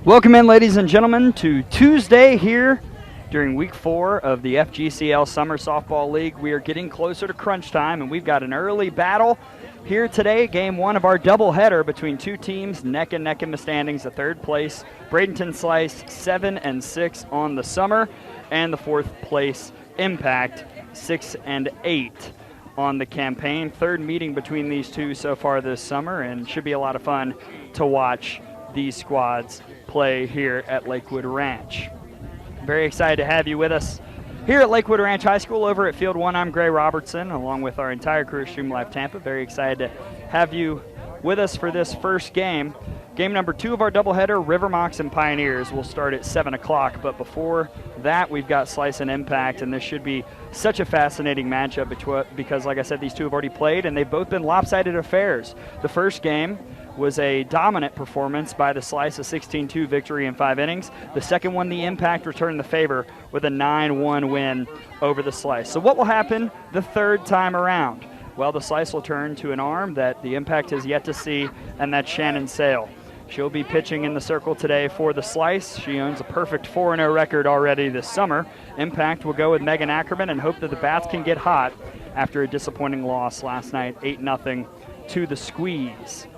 Welcome in, ladies and gentlemen, to Tuesday here during week 4 of the FGCL Summer Softball League. We are getting closer to crunch time, and we've got an early battle here today. Game 1 of our doubleheader between two teams neck and neck in the standings. The third place, Bradenton Slice, 7-6 on the summer, and the fourth place, Impact, 6-8 on the campaign. Third meeting between these two so far this summer, and should be a lot of fun to watch these squads play here at Lakewood Ranch. Very excited to have you with us here at Lakewood Ranch High School. Over at Field 1, I'm Gray Robertson, along with our entire crew at Stream Live Tampa. Very excited to have you with us for this first game. Game number 2 of our doubleheader, River Mocs and Pioneers, will start at 7 o'clock. But before that, we've got Slice and Impact, and this should be such a fascinating matchup because, like I said, these two have already played, and they've both been lopsided affairs. The first game was a dominant performance by the Slice, a 16-2 victory in 5 innings. The second one, the Impact returned the favor with a 9-1 win over the Slice. So what will happen the third time around? Well, the Slice will turn to an arm that the Impact has yet to see, and that's Shannon Sale. She'll be pitching in the circle today for the Slice. She owns a perfect 4-0 record already this summer. Impact will go with Megan Ackerman and hope that the bats can get hot after a disappointing loss last night, 8-0 to the Squeeze.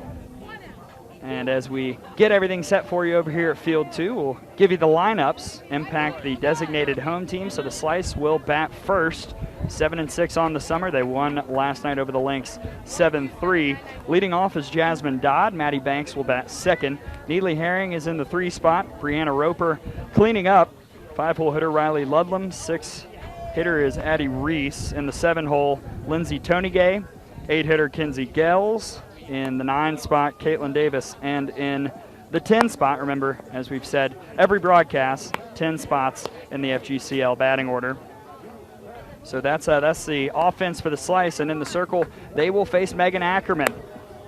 And as we get everything set for you over here at Field 2, we'll give you the lineups. Impact, the designated home team, so the Slice will bat first. 7-6 on the summer. They won last night over the Lynx 7-3. Leading off is Jasmine Dodd. Maddie Banks will bat second. Neely Herring is in the 3 spot. Brianna Roper cleaning up. 5-hole hitter Riley Ludlam. 6 hitter is Addie Reese. In the 7-hole, Lindsay Tonygay. 8 hitter Kinsey Gels. In the 9 spot, Caitlin Davis. And in the 10 spot, remember, as we've said, every broadcast, 10 spots in the FGCL batting order. So that's the offense for the Slice. And in the circle, they will face Megan Ackerman,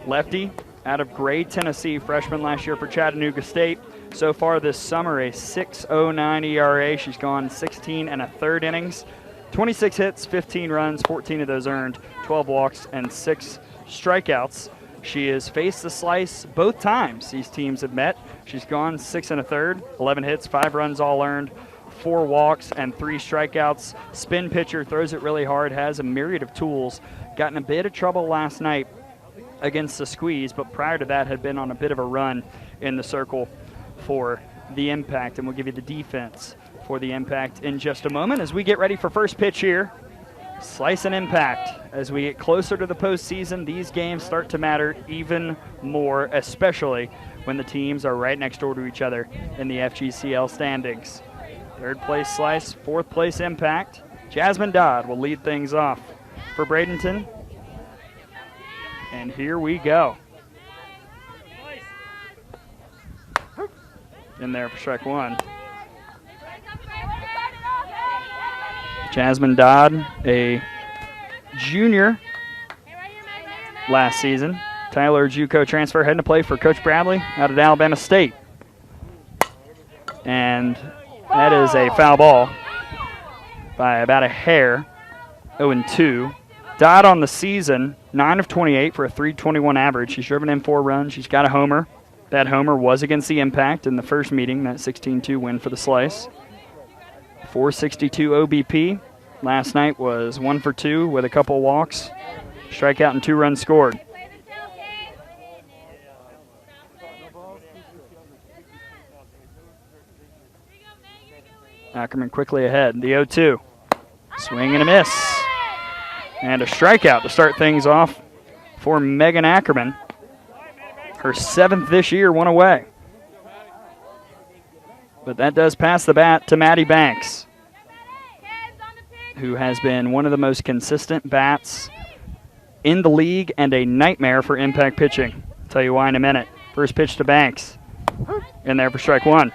lefty out of Gray, Tennessee, freshman last year for Chattanooga State. So far this summer, a 6.09 ERA. She's gone 16 1/3 innings, 26 hits, 15 runs, 14 of those earned, 12 walks, and 6 strikeouts. She has faced the Slice both times these teams have met. She's gone 6 1/3, 11 hits, 5 runs all earned, 4 walks, and 3 strikeouts. Spin pitcher, throws it really hard, has a myriad of tools. Got in a bit of trouble last night against the Squeeze, but prior to that had been on a bit of a run in the circle for the Impact. And we'll give you the defense for the Impact in just a moment as we get ready for first pitch here. Slice and Impact. As we get closer to the postseason, these games start to matter even more, especially when the teams are right next door to each other in the FGCL standings. Third place Slice, fourth place Impact. Jasmine Dodd will lead things off for Bradenton. And here we go. In there for strike 1. Jasmine Dodd, a junior last season. Tyler JUCO transfer, heading to play for Coach Bradley out at Alabama State. And that is a foul ball by about a hair, 0-2. Dodd on the season, 9 of 28 for a 321 average. She's driven in 4 runs. She's got a homer. That homer was against the Impact in the first meeting, that 16-2 win for the Slice. 462 OBP. Last night was 1 for 2 with a couple walks. Strikeout and 2 runs scored. Ackerman quickly ahead. The 0-2. Swing and a miss. And a strikeout to start things off for Megan Ackerman. Her 7th this year, 1 away. But that does pass the bat to Maddie Banks, who has been one of the most consistent bats in the league and a nightmare for Impact pitching. I'll tell you why in a minute. First pitch to Banks. In there for strike 1.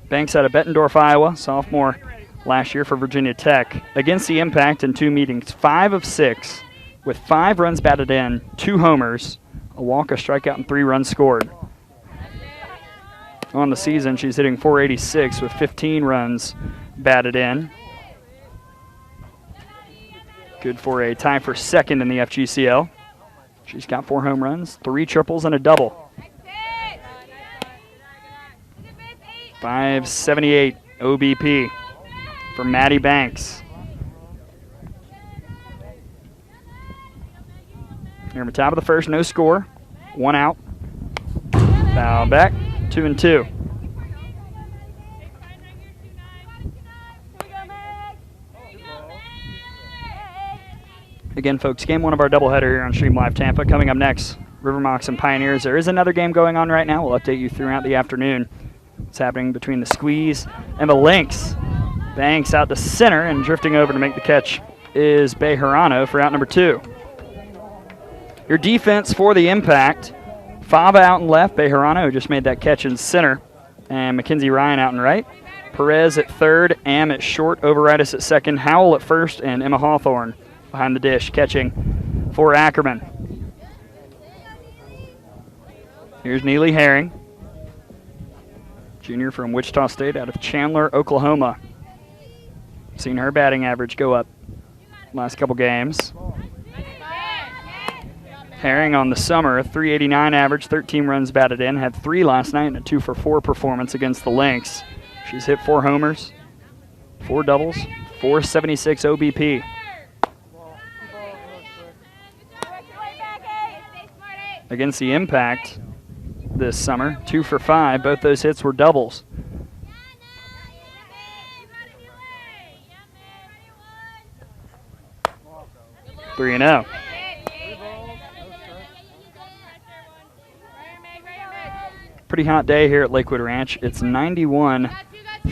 Banks out of Bettendorf, Iowa, sophomore last year for Virginia Tech. Against the Impact in 2 meetings, 5 of 6 with 5 runs batted in, 2 homers, a walk, a strikeout, and 3 runs scored. On the season, she's hitting .486 with 15 runs batted in. Good for a tie for second in the FGCL. She's got 4 home runs, 3 triples, and a double. 578 OBP for Maddie Banks. Here in the top of the first, no score. 1 out. Foul back, 2-2. Again, folks, game 1 of our doubleheader here on Stream Live Tampa. Coming up next, River Mocs and Pioneers. There is another game going on right now. We'll update you throughout the afternoon. It's happening between the Squeeze and the Lynx. Banks out to center, and drifting over to make the catch is Bejarano for out number 2. Your defense for the Impact. Fava out and left. Bejarano just made that catch in center. And Mackenzie Ryan out and right. Perez at third. Am at short. Overitis at second. Howell at first. And Emma Hawthorne behind the dish, catching for Ackerman. Here's Neely Herring, junior from Wichita State out of Chandler, Oklahoma. Seen her batting average go up last couple games. Herring on the summer, 389 average, 13 runs batted in, had 3 last night and a 2-for-4 performance against the Lynx. She's hit 4 homers, 4 doubles, 476 OBP. Against the Impact this summer, 2 for 5. Both those hits were doubles. Three and 0. Pretty hot day here at Lakewood Ranch. It's 91.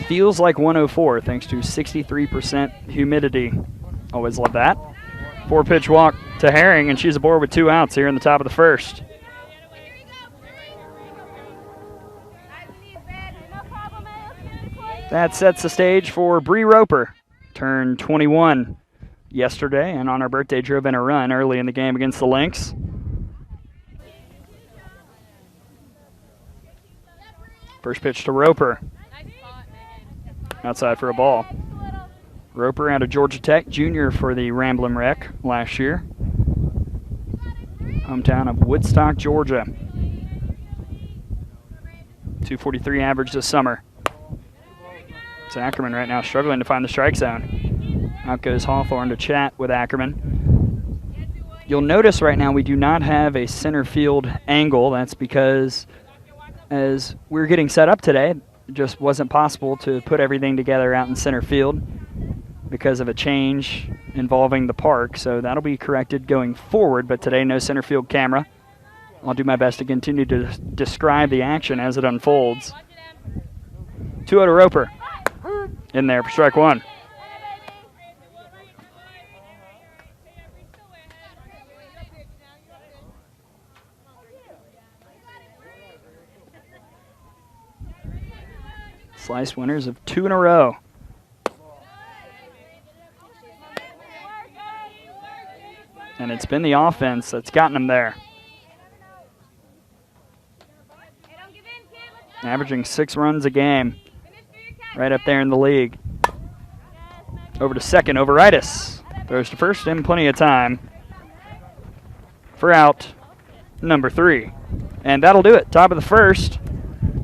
Feels like 104 thanks to 63% humidity. Always love that. 4-pitch walk to Herring, and she's aboard with 2 outs here in the top of the first. That sets the stage for Bree Roper. Turned 21 yesterday, and on her birthday drove in a run early in the game against the Lynx. First pitch to Roper. Outside for a ball. Roper out of Georgia Tech, junior for the Ramblin' Wreck last year. Hometown of Woodstock, Georgia. 243 average this summer. It's Ackerman right now struggling to find the strike zone. Out goes Hawthorne to chat with Ackerman. You'll notice right now we do not have a center field angle. That's because as we're getting set up today, it just wasn't possible to put everything together out in center field because of a change involving the park. So that'll be corrected going forward, but today no center field camera. I'll do my best to continue to describe the action as it unfolds. 2-0 to Roper. In there for strike 1. Slice winners of 2 in a row. And it's been the offense that's gotten them there. Averaging 6 runs a game. Right up there in the league. Over to second, Overitis. Throws to first in plenty of time. For out number 3. And that'll do it. Top of the first.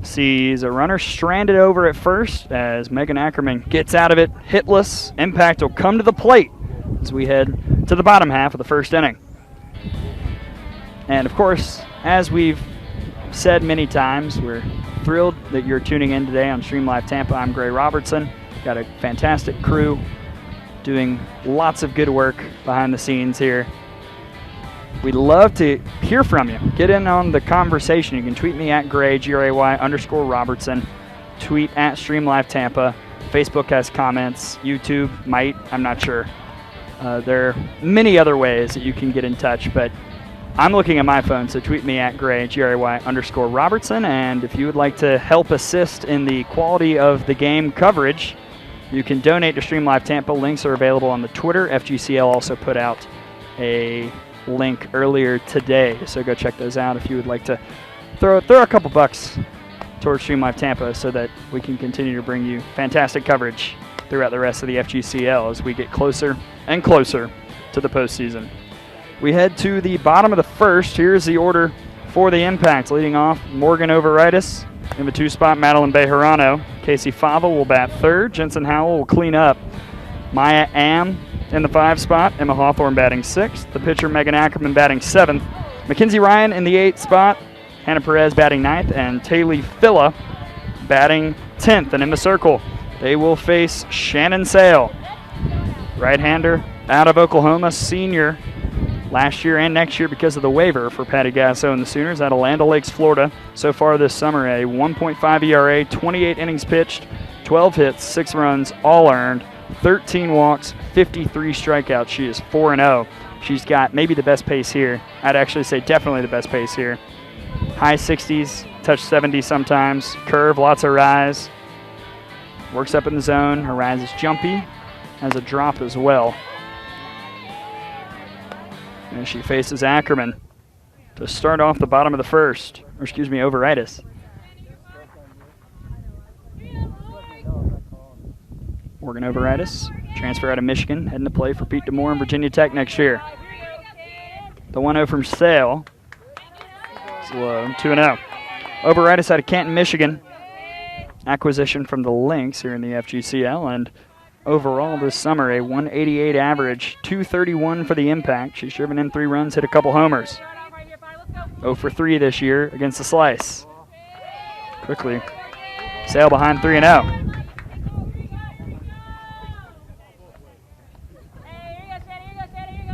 Sees a runner stranded over at first as Megan Ackerman gets out of it hitless. Impact will come to the plate as we head to the bottom half of the first inning. And of course, as we've said many times, we're thrilled that you're tuning in today on Stream Live Tampa. I'm Gray Robertson. Got a fantastic crew doing lots of good work behind the scenes here. We'd love to hear from you. Get in on the conversation. You can tweet me at Gray, Gray_Robertson. Tweet at Stream Live Tampa. Facebook has comments. YouTube might. I'm not sure. There are many other ways that you can get in touch, but I'm looking at my phone, so tweet me at Gray, Gray_Robertson. And if you would like to help assist in the quality of the game coverage, you can donate to Stream Live Tampa. Links are available on the Twitter. FGCL also put out a link earlier today, so go check those out if you would like to throw a couple bucks towards Stream Live Tampa so that we can continue to bring you fantastic coverage throughout the rest of the FGCL as we get closer and closer to the postseason. We head to the bottom of the first. Here's the order for the Impact. Leading off, Morgan Overitis. In the 2 spot, Madeline Bejarano. Casey Fava will bat 3rd. Jensen Howell will clean up. Maya Am in the 5 spot. Emma Hawthorne batting 6th. The pitcher, Megan Ackerman, batting 7th. Mackenzie Ryan in the 8th spot. Hannah Perez batting 9th. And Taylor Filla batting 10th. And in the circle, they will face Shannon Sale. Right-hander out of Oklahoma, senior last year and next year because of the waiver for Patty Gasso and the Sooners out of Land O'Lakes, Florida. So far this summer, a 1.5 ERA, 28 innings pitched, 12 hits, 6 runs, all earned, 13 walks, 53 strikeouts. She is 4-0. She's got maybe the best pace here. I'd actually say definitely the best pace here. High 60s, touch 70 sometimes, curve, lots of rise. Works up in the zone. Her rise is jumpy, has a drop as well. And she faces Ackerman to start off the bottom of the first. Or excuse me, Overitis. Morgan Overitis, transfer out of Michigan, heading to play for Pete DeMoore and Virginia Tech next year. The 1-0 from Sale. Slow, 2-0. Overitis out of Canton, Michigan. Acquisition from the Lynx here in the FGCL, and overall this summer, a 188 average, 231 for the impact. She's driven in 3 runs, hit a couple homers. 0 for 3 this year against the Slice. Quickly, Sale behind 3-0.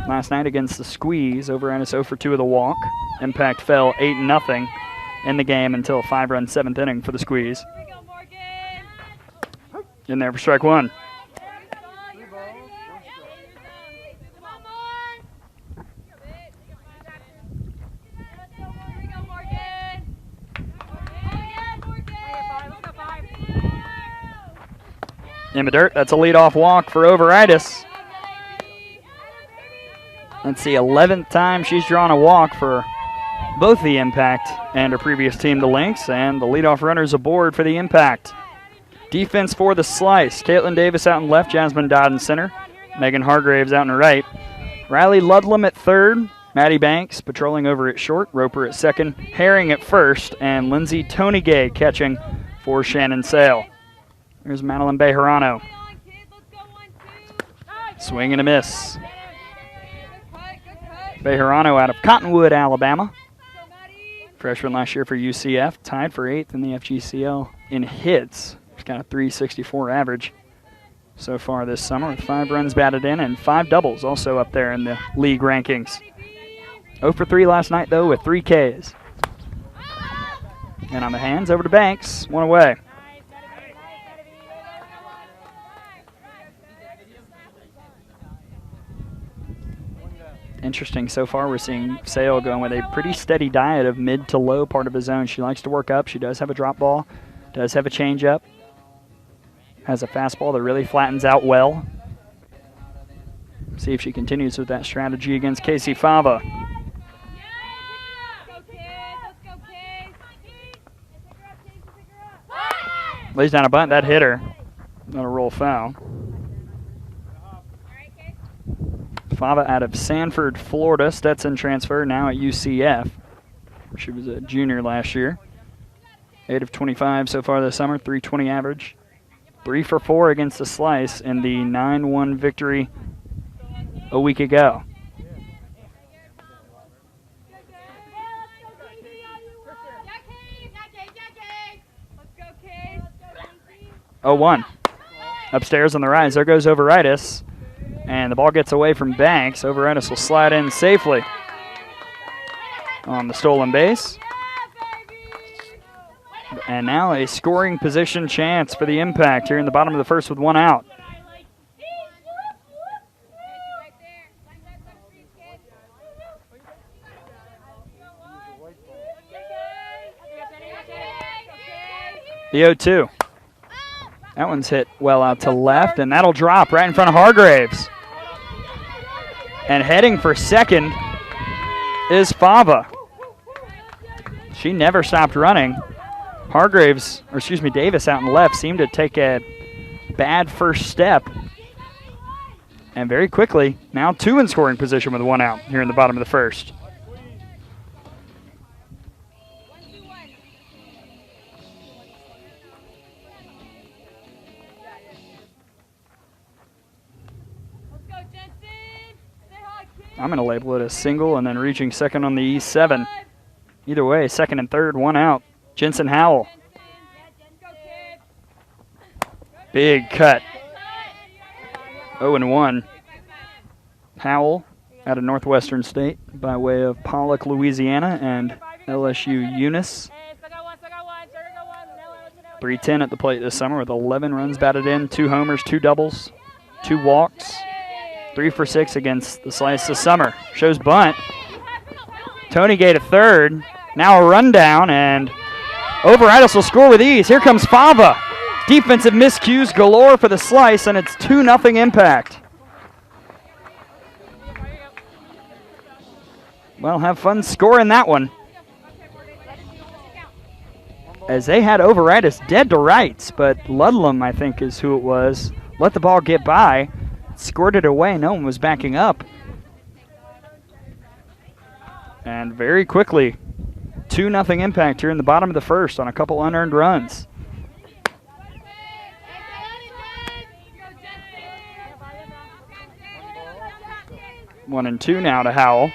Last night against the Squeeze, Overitis 0 for 2 with a walk. Impact fell 8-0 in the game until a 5-run 7th inning for the Squeeze. In there for strike 1. In the dirt, that's a leadoff walk for Overitis. That's the 11th time she's drawn a walk for both the Impact and her previous team, the Lynx, and the leadoff runner's aboard for the Impact. Defense for the Slice. Caitlin Davis out in left, Jasmine Dodd in center, Megan Hargraves out in right. Riley Ludlam at third, Maddie Banks patrolling over at short, Roper at second, Herring at first, and Lindsay Tonygay catching for Shannon Sale. There's Madeline Bejarano. Swing and a miss. Bejarano out of Cottonwood, Alabama. Freshman last year for UCF, tied for 8th in the FGCL in hits. She's got a 364 average so far this summer with 5 runs batted in and 5 doubles also up there in the league rankings. 0 for 3 last night, though, with 3 Ks. And on the hands, over to Banks, 1 away. Interesting so far. We're seeing Sale going with a pretty steady diet of mid to low part of the zone. She likes to work up. She does have a drop ball, does have a changeup, has a fastball that really flattens out well. See if she continues with that strategy against Casey Fava. Lays down a bunt. That hit her. Not a roll foul. Fava out of Sanford, Florida. Stetson transfer, now at UCF. She was a junior last year. 8 of 25 so far this summer, 320 average. 3 for 4 against the Slice in the 9-1 victory a week ago. Oh, 1. Upstairs on the rise. There goes Overitis. And the ball gets away from Banks. Overitis will slide in safely on the stolen base. And now a scoring position chance for the Impact here in the bottom of the first with 1 out. The 0-2. That one's hit well out to left, and that'll drop right in front of Hargraves. And heading for second is Fava. She never stopped running. Hargraves, or excuse me, Davis out in left seemed to take a bad first step. And very quickly, now 2 in scoring position with 1 out here in the bottom of the first. I'm going to label it a single and then reaching second on the E7. Either way, second and third, one out. Jensen Howell. Big cut. 0-1. Howell out of Northwestern State by way of Pollock, Louisiana, and LSU Eunice. 310 at the plate this summer with 11 runs batted in, 2 homers, 2 doubles, 2 walks, 3 for 6 against the Slice this summer. Shows bunt. Tony Gate at third. Now a rundown, and Overitis will score with ease. Here comes Fava. Defensive miscues galore for the Slice, and it's 2-0 Impact. Well, have fun scoring that one. As they had Overitis dead to rights, but Ludlam, I think, is who it was, let the ball get by, scored it away. No one was backing up. And very quickly, 2-0 Impact here in the bottom of the first on a couple unearned runs. One and two now to Howell.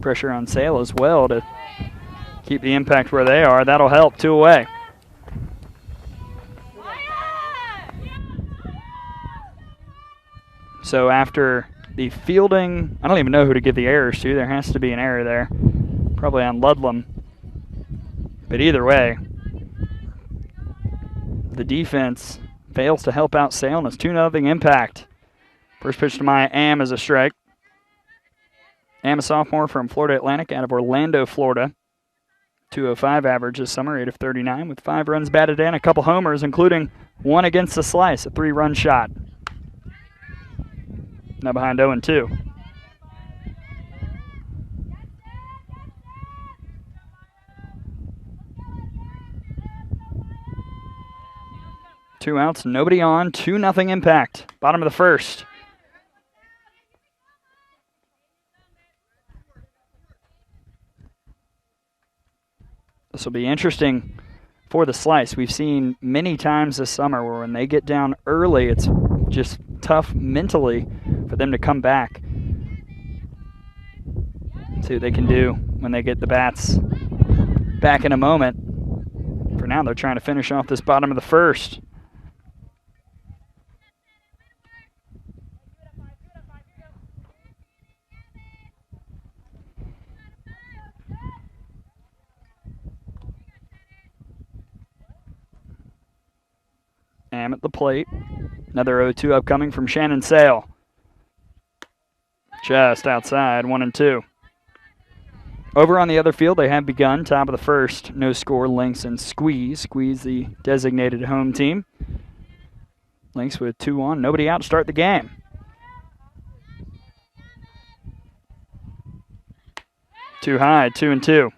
Pressure on Sale as well to keep the Impact where they are. That'll help. 2 away. So after the fielding, I don't even know who to give the errors to. There has to be an error there. Probably on Ludlam. But either way, the defense fails to help out Sale, and it's 2-0 Impact. First pitch to Maya Am is a strike. Am, a sophomore from Florida Atlantic out of Orlando, Florida. 205 average this summer, 8 of 39 with 5 runs batted in, a couple homers, including one against the Slice, a 3-run shot. Now behind 0-2. Two outs, nobody on, 2-0 Impact. Bottom of the first. This will be interesting for the Slice. We've seen many times this summer where when they get down early, it's just tough mentally for them to come back. See what they can do when they get the bats back in a moment. For now, they're trying to finish off this bottom of the first. Am at the plate. Another 0-2 upcoming from Shannon Sale. Just outside, 1-2. Over on the other field, they have begun. Top of the first, no score, Lynx and Squeeze. Squeeze, the designated home team. Lynx with 2 on, nobody out to start the game. Too high, 2-2.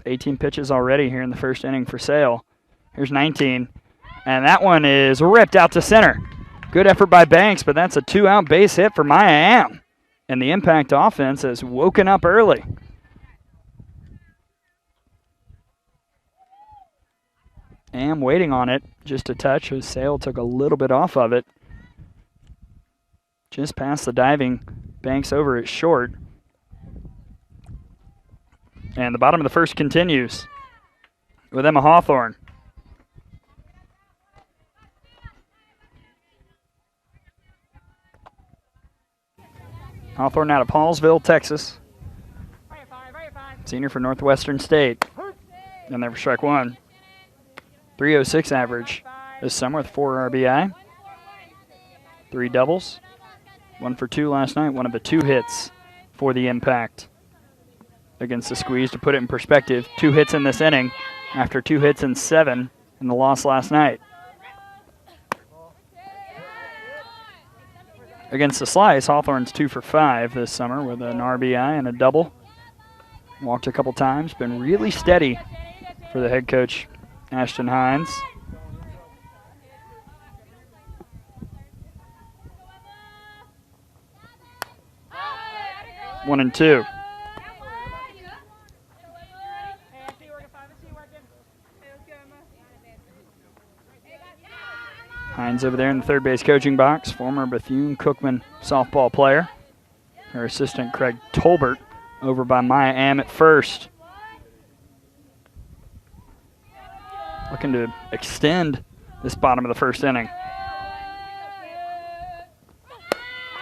$18 pitches already here in the first inning for Sale. Here's 19, and that one is ripped out to center. Good effort by Banks, but that's a 2-out base hit for Maya Am. And the Impact offense has woken up early. Am waiting on it, just a touch as Sale took a little bit off of it. Just past the diving, Banks over it short. And the bottom of the first continues with Emma Hawthorne. Hawthorne out of Paulsville, Texas. Senior for Northwestern State. And there for strike one. 306 average this summer with 4 RBI. 3 doubles. 1 for 2 last night. One of the 2 hits for the Impact against the Squeeze. To put it in perspective, 2 hits in this inning after 2 hits in 7 in the loss last night. Against the Slice, Hawthorne's 2 for 5 this summer with an RBI and a double. Walked a couple times, been really steady for the head coach, Ashton Hines. 1-2. Hines over there in the third base coaching box, former Bethune-Cookman softball player. Her assistant, Craig Tolbert, over by Maya Am at first. Looking to extend this bottom of the first inning.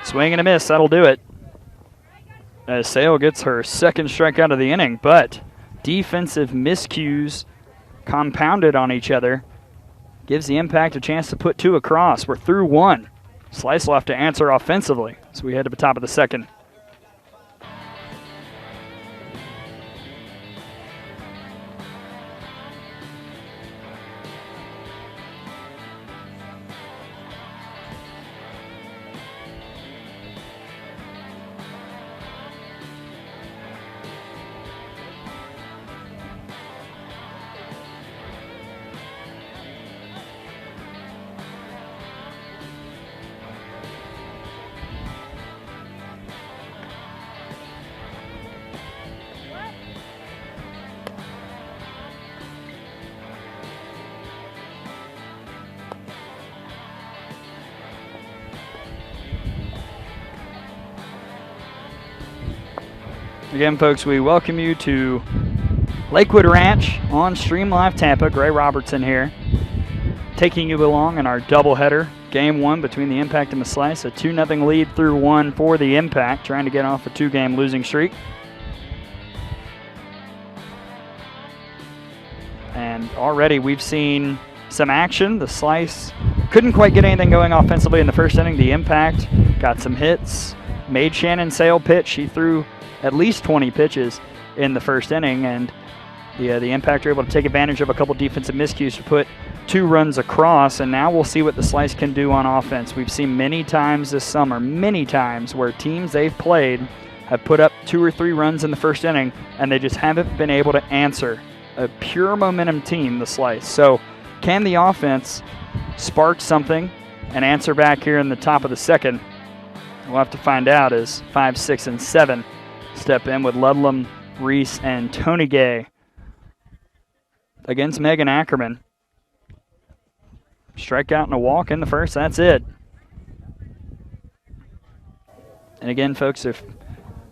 Swing and a miss, that'll do it. As Sale gets her second strikeout of the inning, but defensive miscues compounded on each other gives the Impact a chance to put 2 across. We're through 1. Slice will have to answer offensively as we head to the top of the second. Again, folks, we welcome you to Lakewood Ranch on Stream Live Tampa. Gray Robertson here, taking you along in our doubleheader. Game 1 between the Impact and the Slice. A 2-0 lead through 1 for the Impact, trying to get off a 2-game losing streak. And already we've seen some action. The Slice couldn't quite get anything going offensively in the first inning. The Impact got some hits, made Shannon Sale pitch. She threw at least 20 pitches in the first inning, and the Impact were able to take advantage of a couple defensive miscues to put 2 runs across, and now we'll see what the Slice can do on offense. We've seen many times this summer, many times, where teams they've played have put up 2 or 3 runs in the first inning, and they just haven't been able to answer. A pure momentum team, the Slice. So can the offense spark something and answer back here in the top of the second? We'll have to find out as 5, 6, and 7 step in with Ludlam, Reese, and Tony Gay against Megan Ackerman. Strikeout and a walk in the first, that's it. And again, folks, if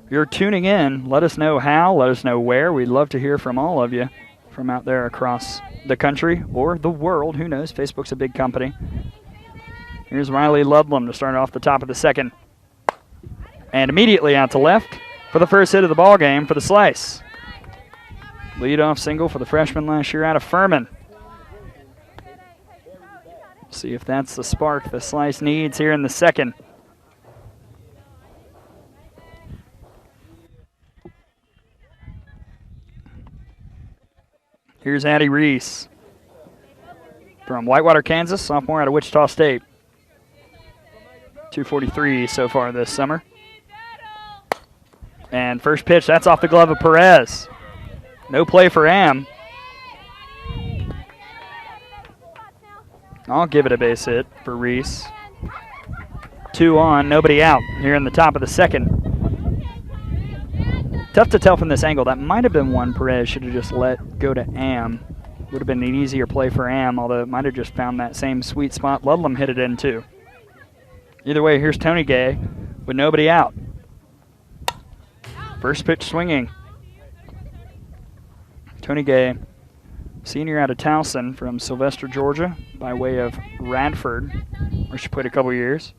you're tuning in, let us know how, let us know where. We'd love to hear from all of you from out there across the country or the world. Who knows? Facebook's a big company. Here's Riley Ludlam to start off the top of the second. And immediately out to left for the first hit of the ball game for the Slice. Leadoff single for the freshman last year out of Furman. See if that's the spark the Slice needs here in the second. Here's Addie Reese from Whitewater, Kansas, sophomore out of Wichita State. 243 so far this summer. And first pitch, that's off the glove of Perez. No play for Am. I'll give it a base hit for Reese. 2 on, nobody out here in the top of the second. Tough to tell from this angle. That might have been one Perez should have just let go to Am. Would have been an easier play for Am, although it might have just found that same sweet spot. Ludlam hit it in too. Either way, here's Tony Gay with nobody out. First pitch swinging. Tony Gay, senior out of Towson from Sylvester, Georgia, by way of Radford, where she played a couple years.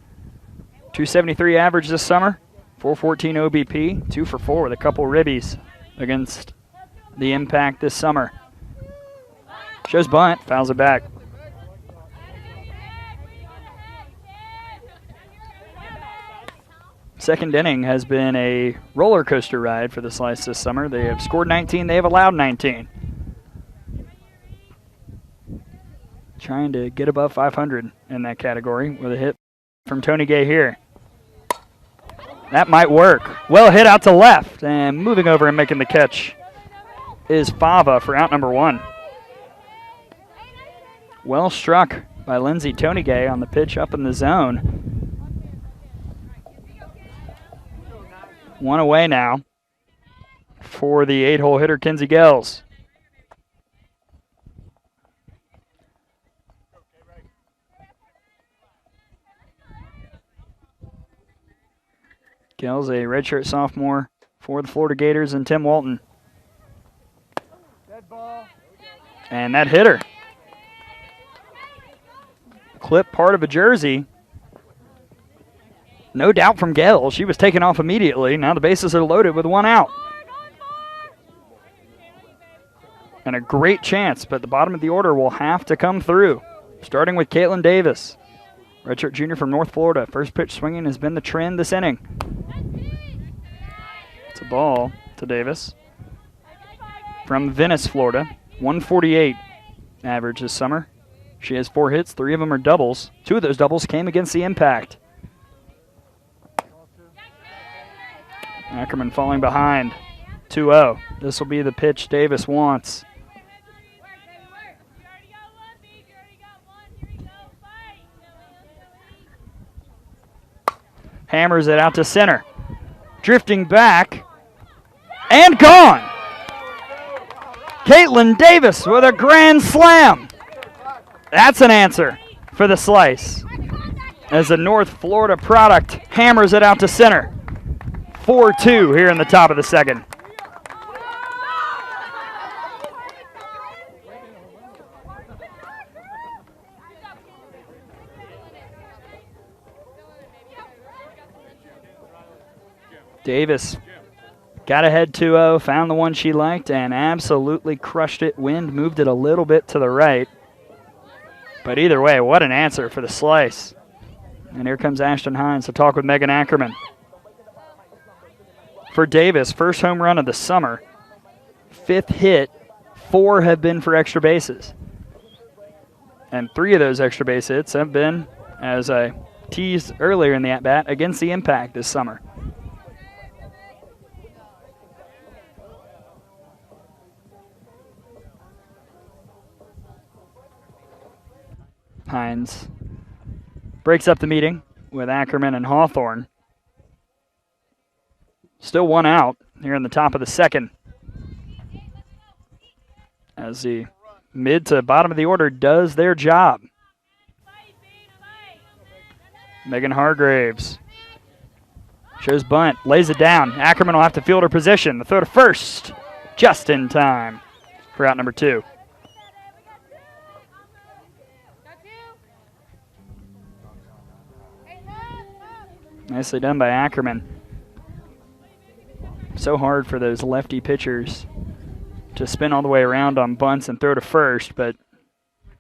273 average this summer, 414 OBP, 2 for 4 with a couple ribbies against the Impact this summer. Shows bunt, fouls it back. Second inning has been a roller coaster ride for the Slice this summer. They have scored 19, they have allowed 19. Trying to get above 500 in that category with a hit from Tony Gay here. That might work. Well hit out to left, and moving over and making the catch is Fava for out number 1. Well struck by Lindsay Tony Gay on the pitch up in the zone. One away now for the 8-hole hitter, Kinsey Gels. Gels, a redshirt sophomore for the Florida Gators, and Tim Walton. And that hit her. Clip part of a jersey. No doubt from Gels. She was taken off immediately. Now the bases are loaded with one out. And a great chance, but the bottom of the order will have to come through. Starting with Caitlin Davis, redshirt junior from North Florida. First pitch swinging has been the trend this inning. It's a ball to Davis. From Venice, Florida. 148 average this summer. She has 4 hits. 3 of them are doubles. 2 of those doubles came against the Impact. Ackerman falling behind. 2-0. This will be the pitch Davis wants. Hammers it out to center. Drifting back. And gone! Caitlin Davis with a grand slam. That's an answer for the slice. As the North Florida product hammers it out to center. 4-2 here in the top of the second. Davis got ahead 2-0, found the one she liked, and absolutely crushed it. Wind moved it a little bit to the right. But either way, what an answer for the slice. And here comes Ashton Hines to talk with Megan Ackerman. For Davis, first home run of the summer. 5th hit, 4 have been for extra bases. And 3 of those extra base hits have been, as I teased earlier in the at-bat, against the Impact this summer. Hines breaks up the meeting with Ackerman and Hawthorne. Still 1 out here in the top of the second. As the mid to bottom of the order does their job. Megan Hargraves shows bunt, lays it down. Ackerman will have to field her position. The throw to first, just in time for out number 2. Nicely done by Ackerman. So hard for those lefty pitchers to spin all the way around on bunts and throw to first, but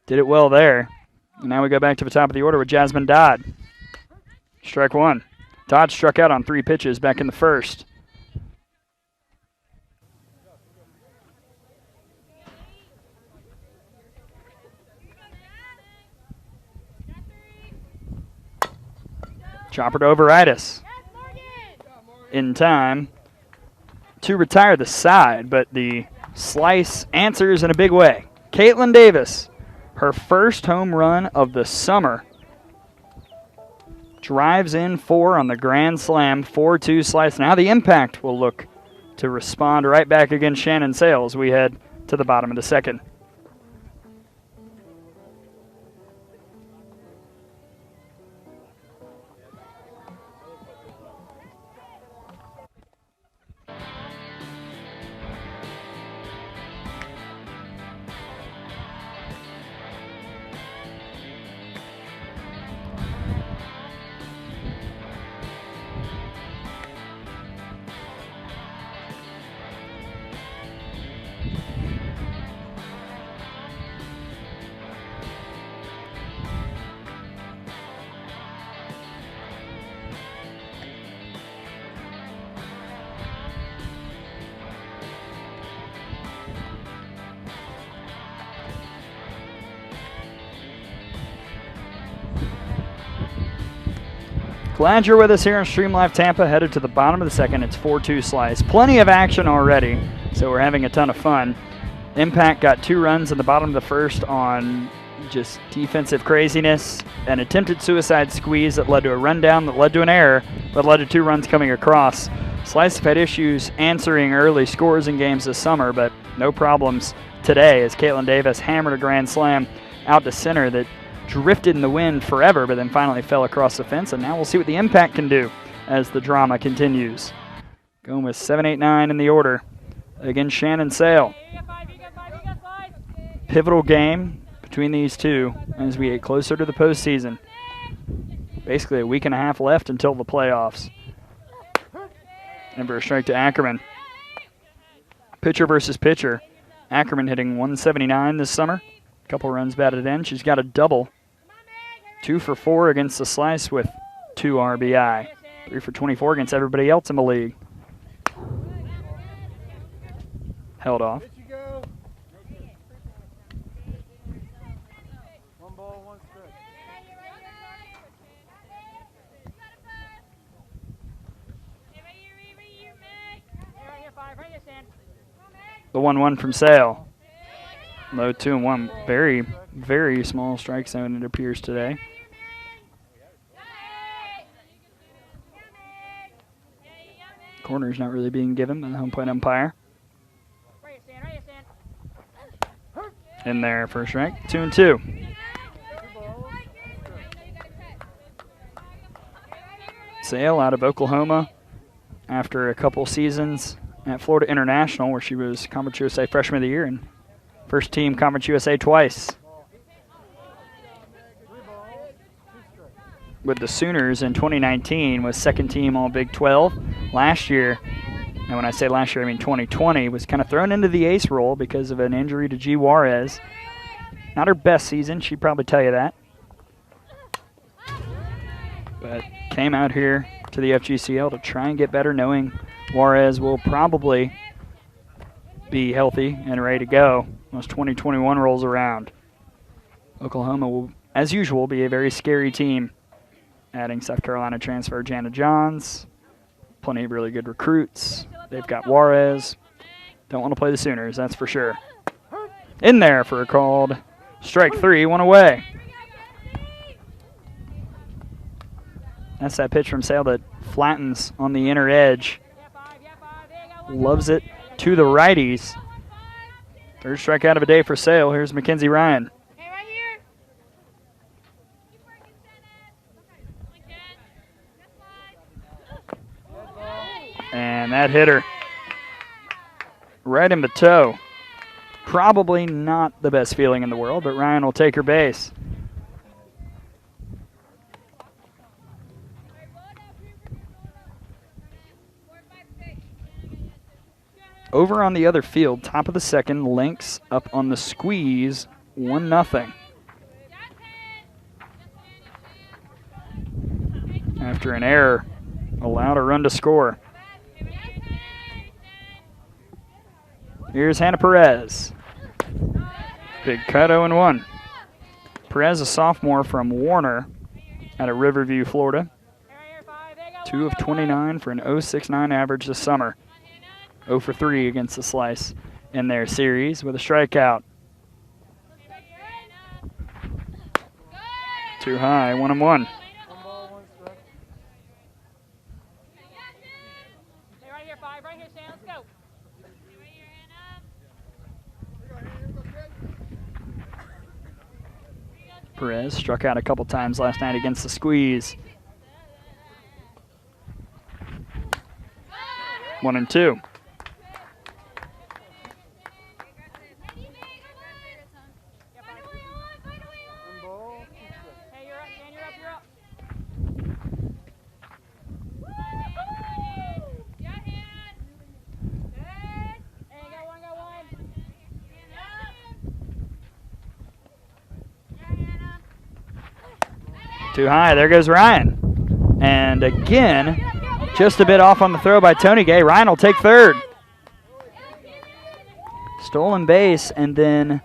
did it well there. And now we go back to the top of the order with Jasmine Dodd. Strike 1. Dodd struck out on 3 pitches back in the first. Chopper to Overitis. In time to retire the side, but the slice answers in a big way. Caitlin Davis, her first home run of the summer. Drives in 4 on the grand slam, 4-2 slice. Now the Impact will look to respond right back against Shannon Sales. We head to the bottom of the second. Glad you're with us here on Stream Live Tampa. Headed to the bottom of the second. It's 4-2 slice. Plenty of action already, so we're having a ton of fun. Impact got 2 runs in the bottom of the first on just defensive craziness, an attempted suicide squeeze that led to a rundown that led to an error, but led to 2 runs coming across. Slice have had issues answering early scores in games this summer, but no problems today as Caitlin Davis hammered a grand slam out to center that drifted in the wind forever, but then finally fell across the fence. And now we'll see what the Impact can do as the drama continues. Going with 7-8-9 in the order against Shannon Sale. Pivotal game between these two as we get closer to the postseason. Basically a week and a half left until the playoffs. And for a strike to Ackerman. Pitcher versus pitcher. Ackerman hitting 179 this summer. A couple runs batted in. She's got a double. 2 for 4 against the Slice with 2 RBI. 3 for 24 against everybody else in the league. Held off. The 1-1 from Sale. Low 2-1. Very, very small strike zone, it appears today. Corner's not really being given by the home plate umpire. In there for a strike. 2-2. Sale out of Oklahoma after a couple seasons at Florida International, where she was Conference USA Freshman of the Year and first team Conference USA twice. With the Sooners in 2019 was second team All Big 12. Last year, and when I say last year I mean 2020, was kind of thrown into the ace role because of an injury to G. Juarez. Not her best season, she'd probably tell you that. But came out here to the FGCL to try and get better, knowing Juarez will probably be healthy and ready to go once 2021 rolls around. Oklahoma will, as usual, be a very scary team, adding South Carolina transfer Jana Johns. Plenty of really good recruits. They've got Juarez. Don't want to play the Sooners, that's for sure. In there for a called strike 3, 1 away. That's that pitch from Sale that flattens on the inner edge. Loves it to the righties. Third strikeout of a day for Sale. Here's Mackenzie Ryan. And that hit her right in the toe. Probably not the best feeling in the world, but Ryan will take her base. Over on the other field, top of the second, Lynx up on the squeeze, 1-0. After an error, allowed a run to score. Here's Hannah Perez. Big cut, 0-1. Perez, a sophomore from Warner out of Riverview, Florida. 2 of 29 for an 0.69 average this summer. 0 for 3 against the Slice in their series with a strikeout. Too high, 1-1. Perez struck out a couple times last night against the squeeze. 1-2. Too high. There goes Ryan. And again, just a bit off on the throw by Tony Gay. Ryan will take third. Stolen base, and then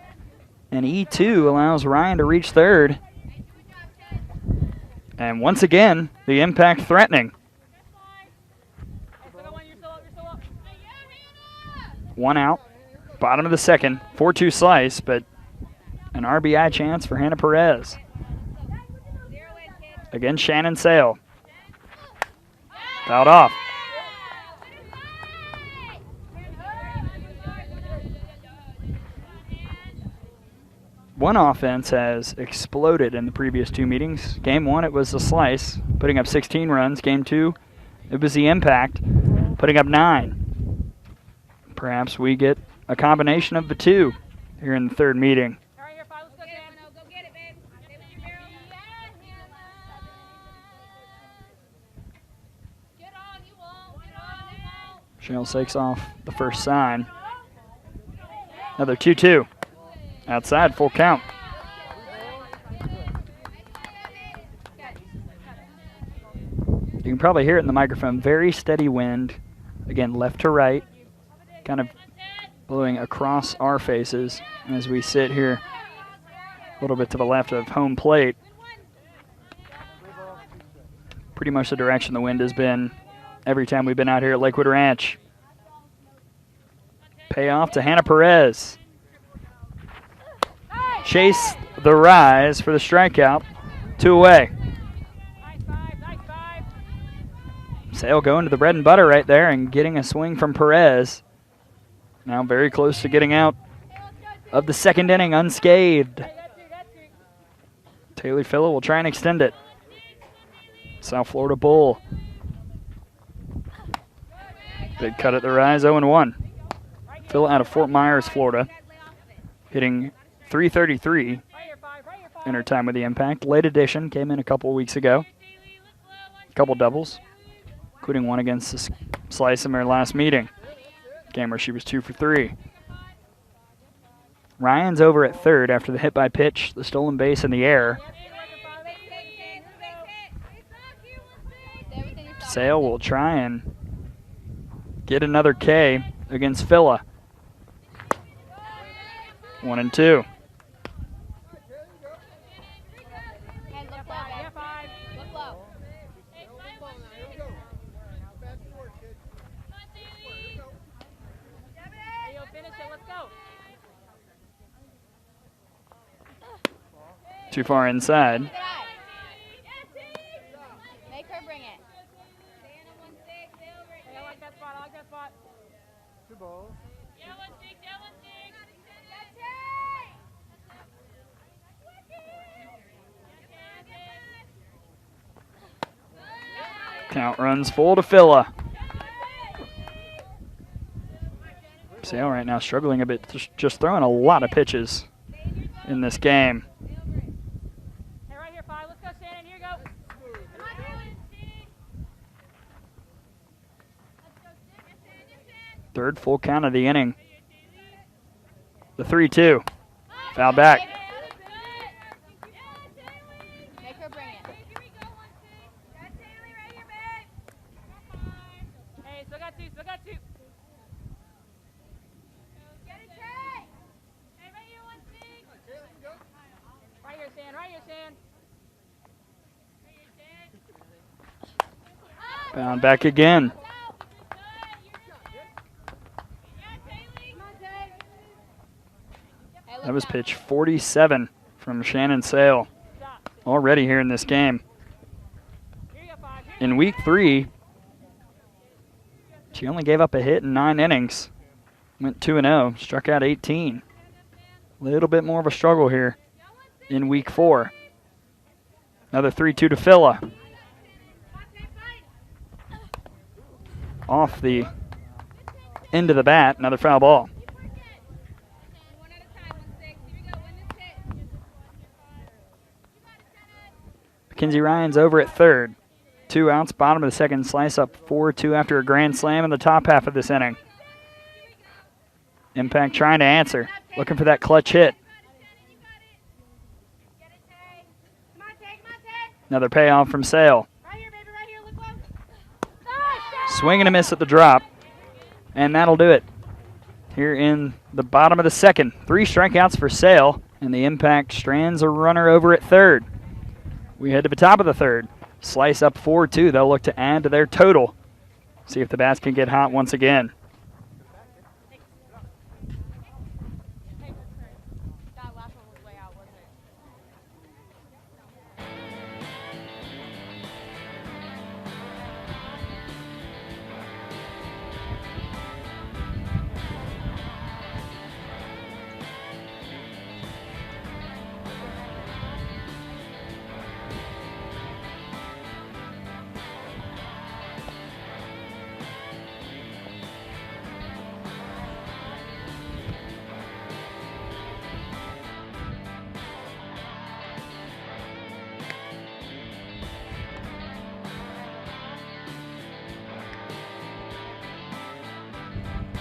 an E2 allows Ryan to reach third. And once again, the Impact threatening. 1 out. Bottom of the second. 4-2 Slice, but an RBI chance for Hannah Perez. Again, Shannon Sale. Fouled off. one offense has exploded in the previous 2 meetings. Game 1, it was the Slice, putting up 16 runs. Game 2, it was the Impact, putting up 9. Perhaps we get a combination of the two here in the 3rd meeting. Shale takes off the first sign. Another 2-2. Outside, full count. You can probably hear it in the microphone. Very steady wind. Again, left to right. Kind of blowing across our faces as we sit here a little bit to the left of home plate. Pretty much the direction the wind has been every time we've been out here at Lakewood Ranch. Payoff to Hannah Perez. Chase the rise for the strikeout. 2 away. Sale going to the bread and butter right there and getting a swing from Perez. Now very close to getting out of the 2nd inning unscathed. Taylor Filla will try and extend it. South Florida Bull. Big cut at the rise, 0-1. Filla out of Fort Myers, Florida, hitting .333 in her time with the Impact. Late edition, came in a couple weeks ago. A couple doubles, including one against the Slice in their last meeting. Game where she was 2 for 3. Ryan's over at 3rd after the hit by pitch, the stolen base in the air. Sale will try and get another K against Filla. 1-2. Too far inside. Make her bring it. I like that spot. I like that spot. 2 balls. Count runs full to Filla. Sale right now struggling a bit, just throwing a lot of pitches in this game. Hey, right here, 5. Let's go, Shannon. Here you go. Third full count of the inning. The 3-2. Foul back. Make her bring it. Hey, still got 2. Still got 2. Right here, Shan. Right here, Shan. Found back again. That was pitch 47 from Shannon Sale already here in this game. In week 3, she only gave up a hit in 9 innings. Went 2-0, struck out 18. A little bit more of a struggle here in week 4. Another 3-2 to Filla. Off the end of the bat, another foul ball. Mackenzie Ryan's over at 3rd. 2 outs, bottom of the 2nd, Slice up 4-2 after a grand slam in the top half of this inning. Impact trying to answer, looking for that clutch hit. Another payoff from Sale. Swing and a miss at the drop, and that'll do it here in the bottom of the 2nd. 3 strikeouts for Sale, and the Impact strands a runner over at 3rd. We head to the top of the 3rd. Slice up 4-2. They'll look to add to their total. See if the bats can get hot once again.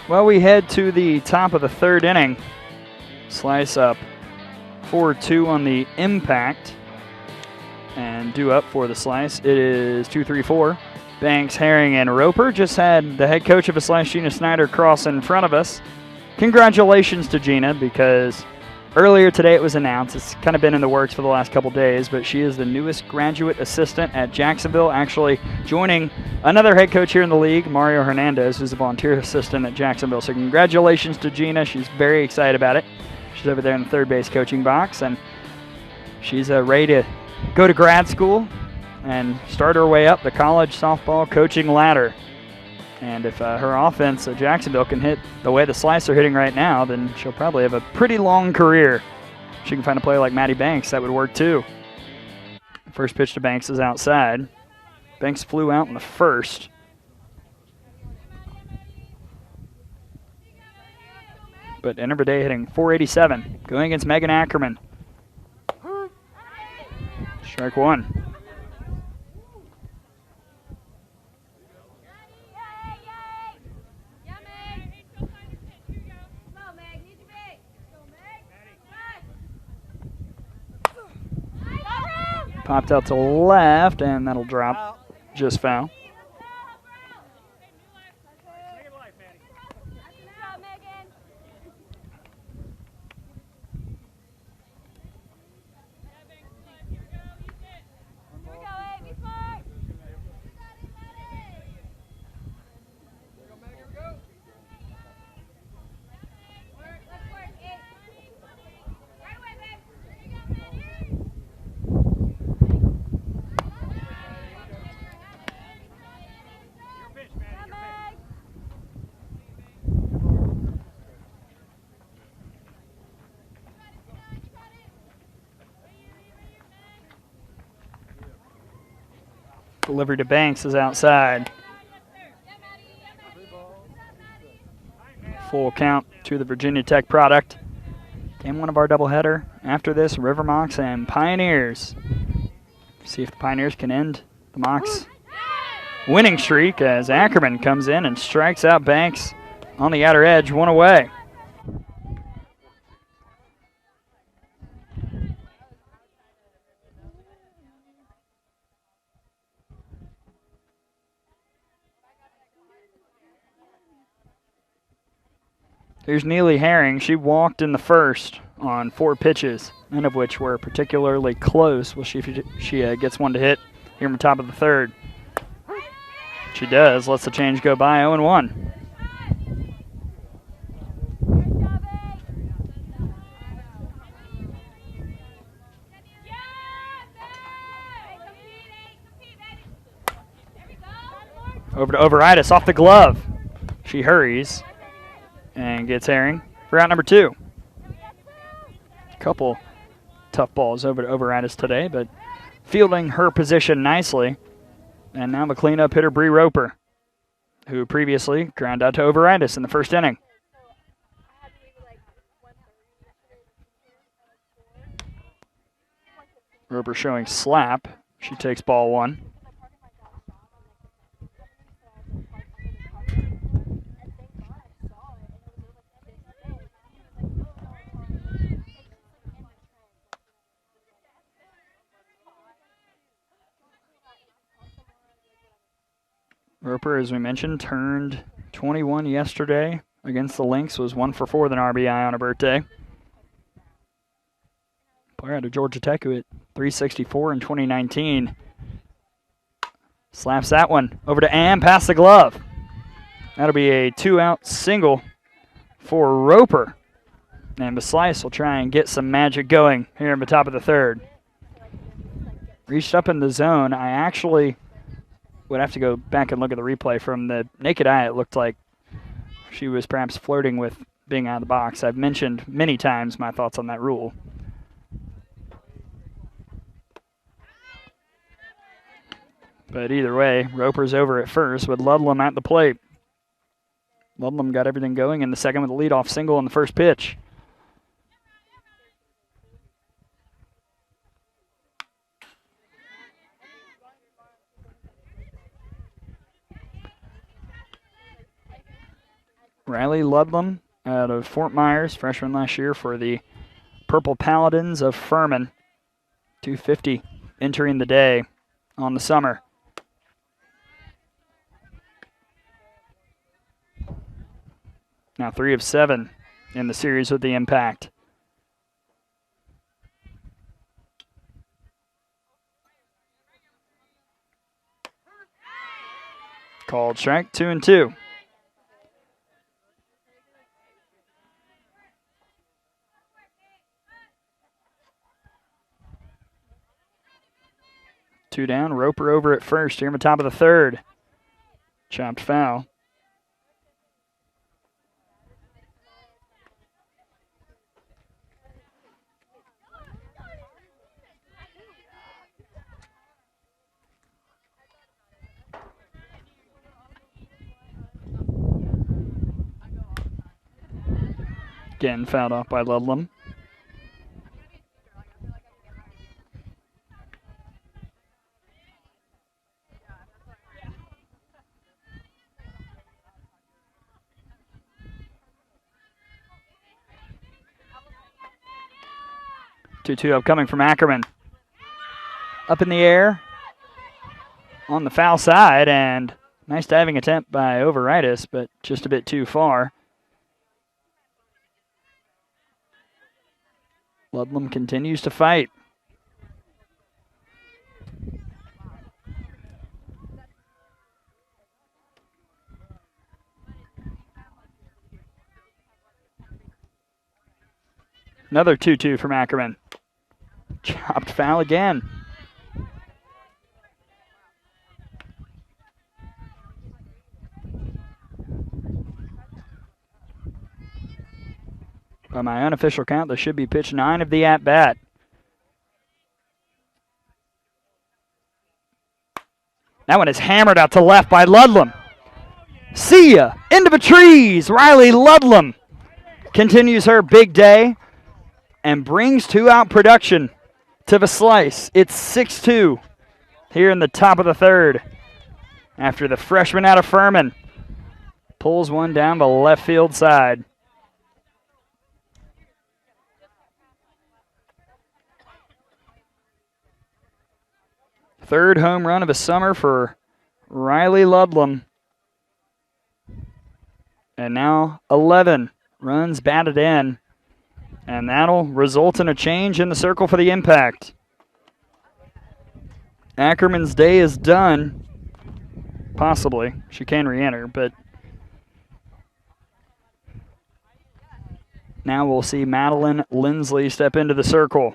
Well, we head to the top of the third inning. Slice up 4-2 on the impact. And due up for the slice, it is 2-3-4. Banks, Herring, and Roper. Just had the head coach of a slice, Gina Snyder, cross in front of us. Congratulations to Gina, because earlier today it was announced. It's kind of been in the works for the last couple days, but she is the newest graduate assistant at Jacksonville, actually joining another head coach here in the league, Mario Hernandez, who's a volunteer assistant at Jacksonville. So congratulations to Gina. She's very excited about it. She's over there in the third base coaching box, and she's ready to go to grad school and start her way up the college softball coaching ladder. And if her offense at Jacksonville can hit the way the Slice are hitting right now, then she'll probably have a pretty long career. She can find a player like Maddie Banks, that would work too. First pitch to Banks is outside. Banks flew out in the first. But end of the day hitting .487, going against Megan Ackerman. Strike one. Popped out to left, and that'll drop. Just foul. Delivery to Banks is outside. Full count to the Virginia Tech product. Game one of our doubleheader. After this, River Mocs and Pioneers. See if the Pioneers can end the Mocs winning streak as Ackerman comes in and strikes out Banks on the outer edge, one away. Here's Neely Herring. She walked in the first on 4 pitches, none of which were particularly close. We'll see if she gets one to hit here in the top of the third. She does. Lets the change go by, 0-1. Over to Overitis, off the glove. She hurries and gets Herring for out number 2. Couple tough balls over to Overitis today, but fielding her position nicely. And now the cleanup hitter, Bree Roper, who previously ground out to Overitis in the first inning. Roper showing slap. She takes ball 1. Roper, as we mentioned, turned 21 yesterday against the Lynx, was 1 for 4 with an RBI on her birthday. Player out of Georgia Tech who hit .364 in 2019. Slaps that one over to Ann, past the glove. That'll be a 2-out single for Roper. And the Slice will try and get some magic going here in the top of the third. Reached up in the zone. I actually would have to go back and look at the replay. From the naked eye, it looked like she was perhaps flirting with being out of the box. I've mentioned many times my thoughts on that rule. But either way, Roper's over at first with Ludlam at the plate. Ludlam got everything going in the second with a leadoff single on the first pitch. Riley Ludlam out of Fort Myers, freshman last year for the Purple Paladins of Furman. 250 entering the day on the summer. Now 3 of 7 in the series with the impact. Called strike, 2-2. Two down, Roper over at first here in the top of the third. Chopped foul. Again, fouled off by Ludlam. Two upcoming from Ackerman. Up in the air on the foul side, and nice diving attempt by Overitis, but just a bit too far. Ludlam continues to fight. Another 2-2 from Ackerman. Chopped foul again. By my unofficial count, there should be pitch 9 of the at-bat. That one is hammered out to left by Ludlam. See ya! Into the trees! Riley Ludlam continues her big day and brings 2-out production to the slice. It's 6-2 here in the top of the third after the freshman out of Furman pulls one down the left field side. Third home run of the summer for Riley Ludlam. And now 11 runs batted in. And that'll result in a change in the circle for the impact. Ackerman's day is done. Possibly. She can re-enter, but now we'll see Madeline Lindsley step into the circle.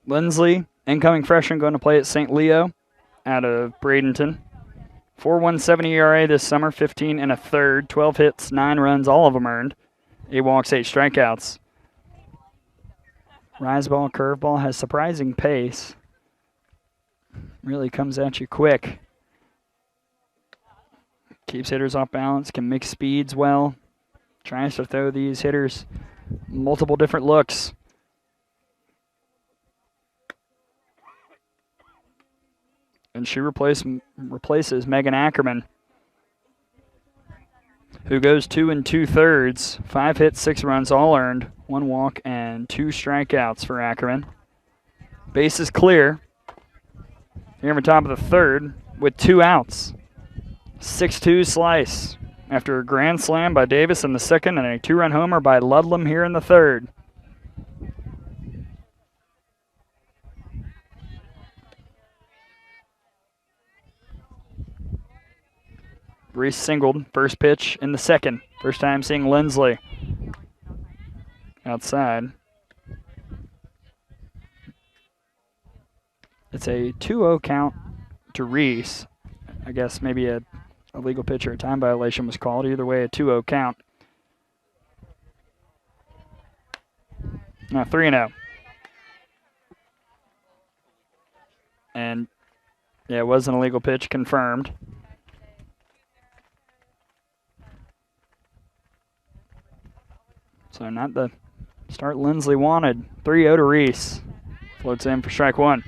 Lindsley, incoming freshman, going to play at St. Leo out of Bradenton. 4.17 ERA this summer, 15 and a third, 12 hits, 9 runs, all of them earned. 8 walks, 8 strikeouts. Rise ball, curveball, has surprising pace. Really comes at you quick. Keeps hitters off balance, can mix speeds well. Tries to throw these hitters multiple different looks. And she replaces Megan Ackerman, who goes 2 2/3, 5 hits, 6 runs, all earned, 1 walk, and 2 strikeouts for Ackerman. Base is clear here in the top of the third with 2 outs. 6-2 slice after a grand slam by Davis in the second and a 2-run homer by Ludlam here in the third. Reese singled, first pitch in the second. First time seeing Lindsley outside. It's a 2-0 count to Reese. I guess maybe a legal pitch or a time violation was called. Either way, a 2-0 count. Now 3-0. And, yeah, it was an illegal pitch confirmed. So not the start Lindsley wanted. 3-0 to Reese. Floats in for strike one.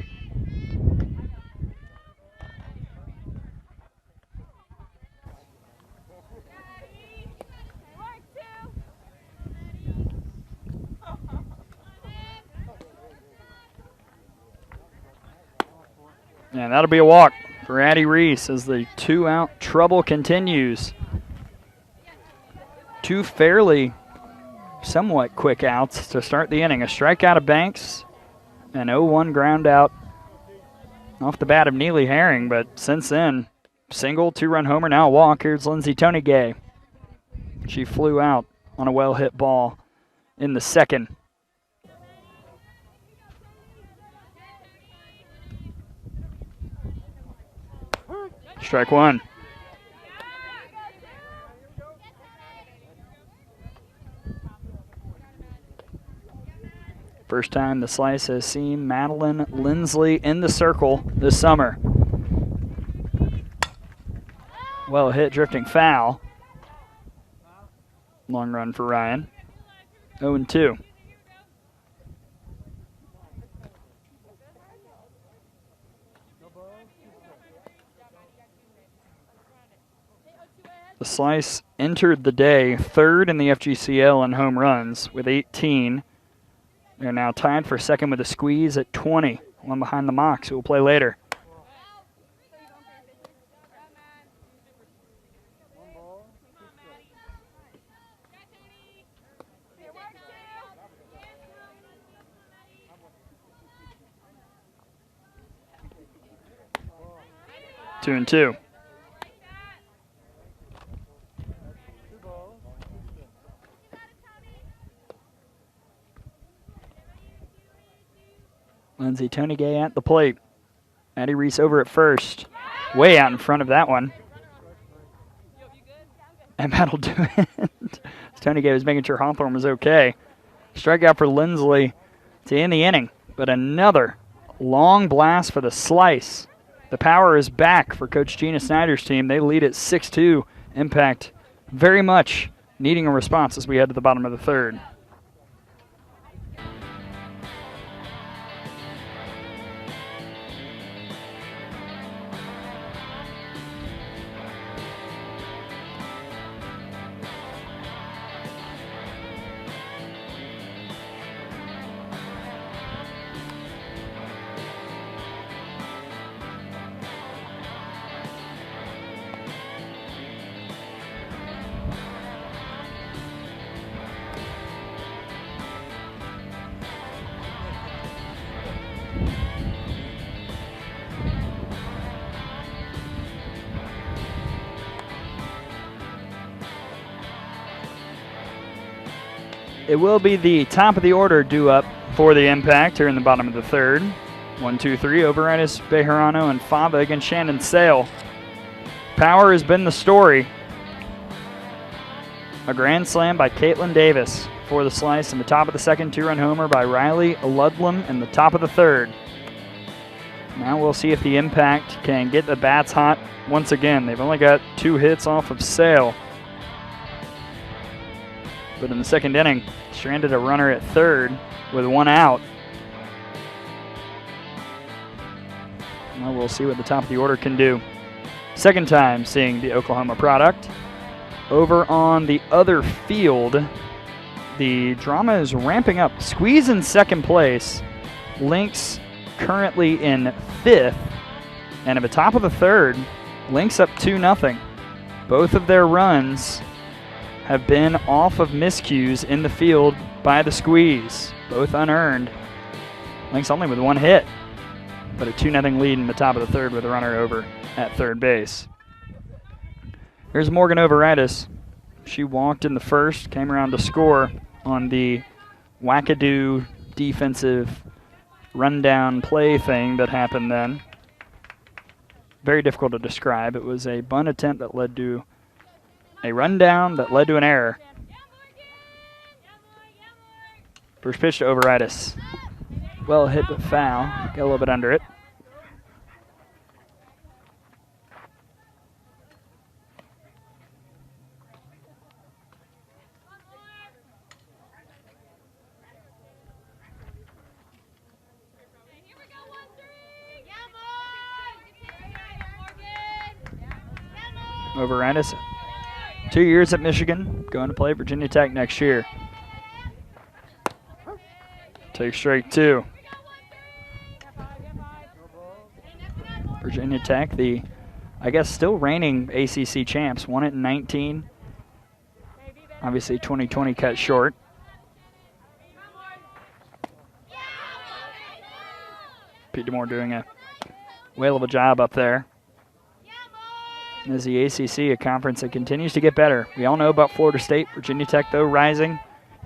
And that'll be a walk for Addie Reese as the 2-out trouble continues. Two fairly somewhat quick outs to start the inning. A strikeout of Banks, an 0-1 ground out off the bat of Neely Herring, but since then, single, 2-run homer, now a walk. Here's Lindsay Tonygay. She flew out on a well-hit ball in the second. Strike one. First time the Slice has seen Madeline Lindsley in the circle this summer. Well hit, drifting foul. Long run for Ryan. 0-2. The Slice entered the day third in the FGCL in home runs with 18. They're now tied for second with a squeeze at 20. One behind the Mocs, who will play later. Two and two. Lindsay Tonygay at the plate. Addie Reese over at first. Way out in front of that one. And that'll do it. Tonygay was making sure Hawthorne was okay. Strikeout for Lindsley to end the inning. But another long blast for the Slice. The power is back for Coach Gina Snyder's team. They lead at 6-2. Impact very much needing a response as we head to the bottom of the third. It will be the top of the order due up for the Impact here in the bottom of the third. 1-2-3, Overitis, Bejarano, and Fava against Shannon Sale. Power has been the story. A grand slam by Caitlin Davis for the Slice in the top of the second, 2-run homer by Riley Ludlam in the top of the third. Now we'll see if the Impact can get the bats hot once again. They've only got 2 hits off of Sale. But in the second inning, stranded a runner at third with 1 out. Well, we'll see what the top of the order can do. Second time seeing the Oklahoma product. Over on the other field, the drama is ramping up. Squeeze in second place. Lynx currently in 5th. And at the top of the third, Lynx up 2-0. Both of their runs have been off of miscues in the field by the Squeeze, both unearned. Lynx only with 1 hit, but a 2-0 lead in the top of the third with a runner over at third base. Here's Morgan Overitis. She walked in the first, came around to score on the wackadoo defensive rundown play thing that happened then. Very difficult to describe. It was a bunt attempt that led to a rundown that led to an error. First pitch to Overitis. Well hit but foul. Got a little bit under it. Overitis, 2 years at Michigan, going to play Virginia Tech next year. Take strike 2. Virginia Tech, the, I guess, still reigning ACC champs, won it in 19. Obviously, 2020 cut short. Pete DeMore doing a whale of a job up there. As the ACC, a conference that continues to get better. We all know about Florida State. Virginia Tech, though, rising.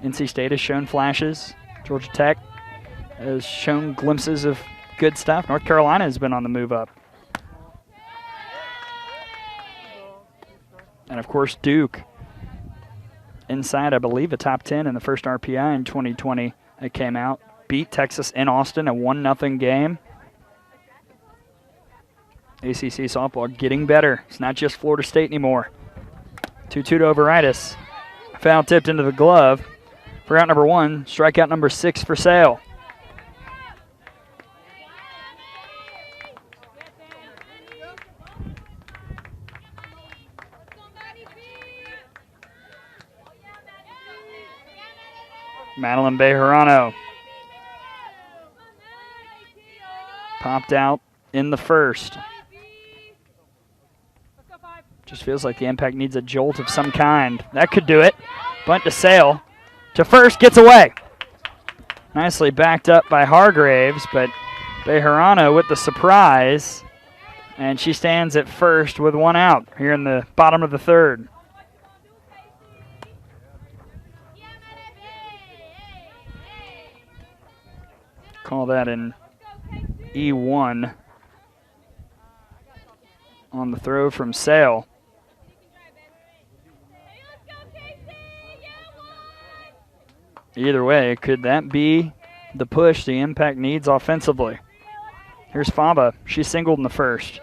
NC State has shown flashes. Georgia Tech has shown glimpses of good stuff. North Carolina has been on the move up. And, of course, Duke. Inside, I believe, a top 10 in the first RPI in 2020 that came out. Beat Texas in Austin, a 1-0 game. ACC softball getting better. It's not just Florida State anymore. 2-2 to Overitis. Foul tipped into the glove. For out number 1, strikeout number 6 for Sale. Madeline Bejarano popped out in the first. Just feels like the impact needs a jolt of some kind. That could do it. Bunt to Sale. To first, gets away. Nicely backed up by Hargraves, but Bejarano with the surprise. And she stands at first with 1 out here in the bottom of the 3rd. Call that an E1 on the throw from Sale. Either way, could that be the push the impact needs offensively? Here's Fava. She singled in the first.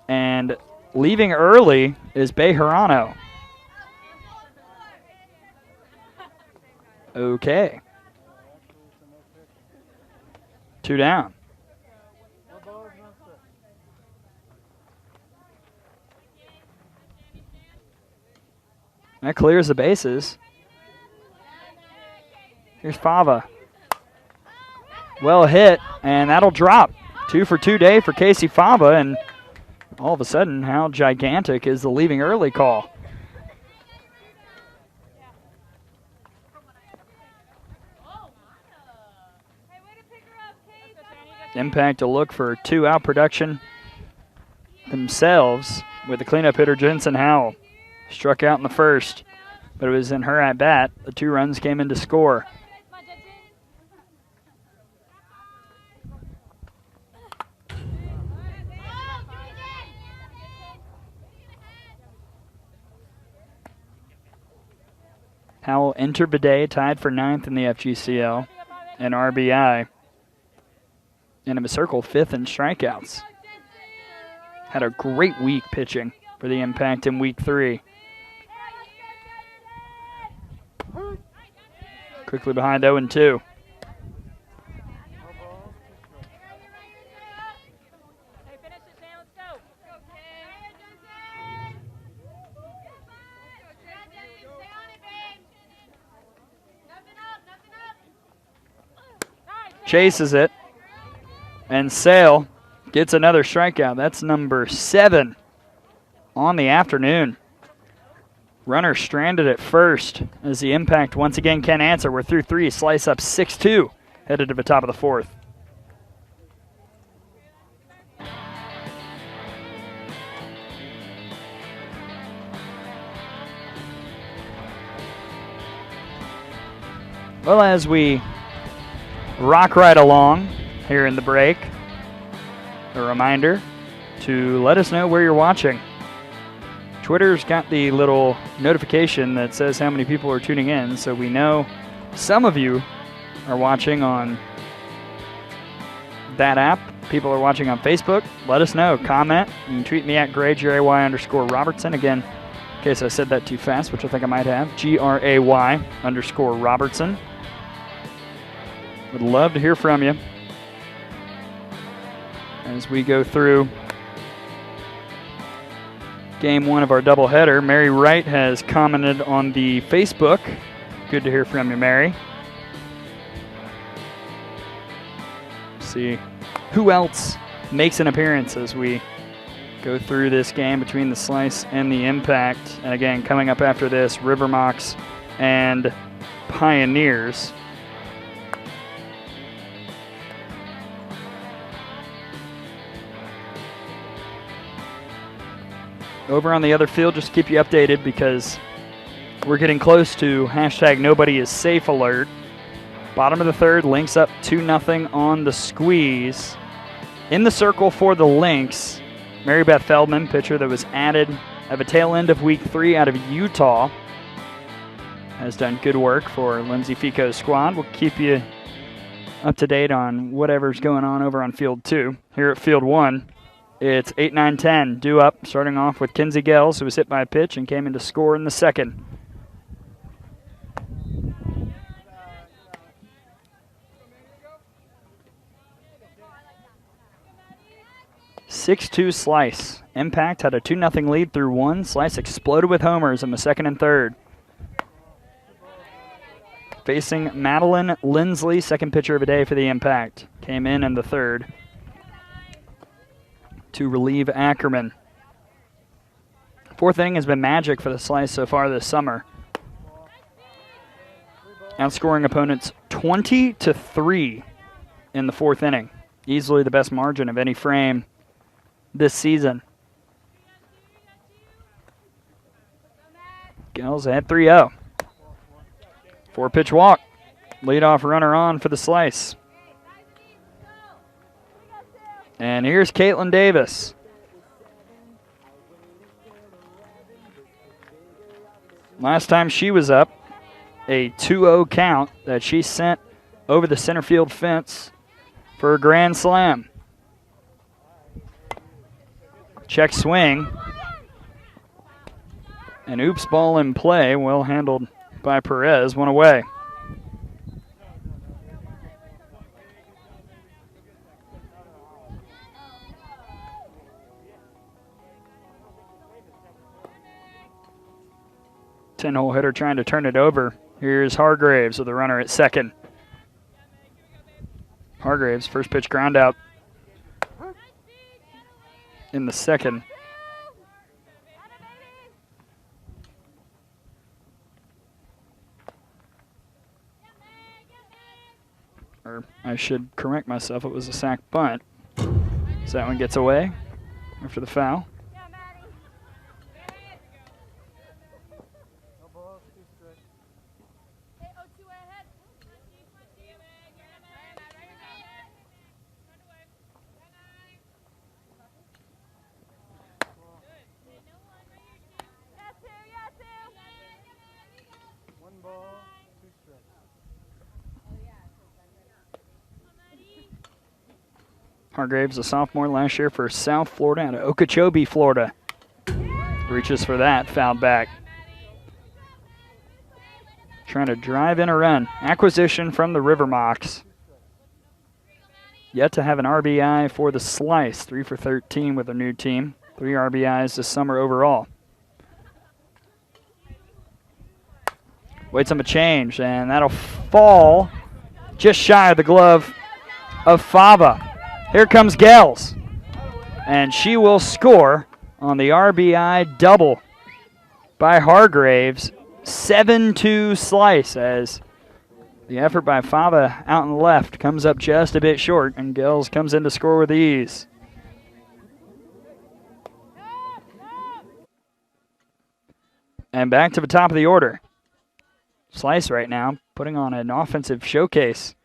And leaving early is Bejarano. Okay. 2 down. That clears the bases. Here's Fava. Well hit, and that'll drop. 2 for 2 day for Casey Fava, and all of a sudden, how gigantic is the leaving early call? Impact to look for 2-out production themselves with the cleanup hitter Jensen Howell. Struck out in the first, but it was in her at bat. The 2 runs came in to score. Howell entered Bidet, tied for 9th in the FGCL and RBI. And him circled 5th in strikeouts. Had a great week pitching for the Impact in week 3. Quickly behind 0-2. Chases it. And Sale gets another strikeout. That's number 7 on the afternoon. Runner stranded at first as the Impact once again can answer. We're through 3. Slice up 6-2. Headed to the top of the 4th. Well, as we rock right along here in the break, a reminder to let us know where you're watching. Twitter's got the little notification that says how many people are tuning in, so we know some of you are watching on that app. People are watching on Facebook. Let us know. Comment. You can tweet me at GRAY_Robertson. Again, in case I said that too fast, which I think I might have, GRAY_Robertson. Would love to hear from you. as we go through game one of our doubleheader. Mary Wright has commented on the Facebook. Good to hear from you, Mary. See who else makes an appearance as we go through this game between the Slice and the Impact. And again, coming up after this, River Mocs and Pioneers. Over on the other field, just to keep you updated because we're getting close to hashtag nobody is safe alert. Bottom of the third, Lynx up 2-0 on the squeeze. In the circle for the Lynx, Mary Beth Feldman, pitcher that was added at the tail end of week 3 out of Utah, has done good work for Lindsay Fico's squad. We'll keep you up to date on whatever's going on over on field 2. Here at field 1, it's 8, 9, 10 due up, starting off with Kinsey Gales, who was hit by a pitch and came in to score in the second. 6-2 Slice. Impact had a 2-0 lead through 1. Slice exploded with homers in the second and third. Facing Madeline Lindsley, second pitcher of the day for the Impact. Came in the third to relieve Ackerman. Fourth inning has been magic for the Slice so far this summer. Outscoring opponents 20-3 in the fourth inning. Easily the best margin of any frame this season. Gales at 3-0. 4-pitch walk. Leadoff runner on for the Slice. And here's Caitlin Davis. Last time she was up, a 2-0 count that she sent over the center field fence for a grand slam. Check swing. An oops ball in play, well handled by Perez, one away. Ten-hole hitter trying to turn it over. Here's Hargraves with the runner at second. Hargraves, first pitch ground out in the second. Or I should correct myself, it was a sac bunt. So that one gets away after the foul. Hargraves, a sophomore last year for South Florida out of Okeechobee, Florida. Reaches for that, fouled back. Trying to drive in a run. Acquisition from the River Mocs. Yet to have an RBI for the Slice. 3 for 13 with their new team. 3 RBIs this summer overall. Waits on a change, and that'll fall just shy of the glove of Fava. Here comes Gales, and she will score on the RBI double by Hargraves. 7-2 Slice as the effort by Fava out in the left comes up just a bit short, and Gales comes in to score with ease. And back to the top of the order. Slice right now putting on an offensive showcase.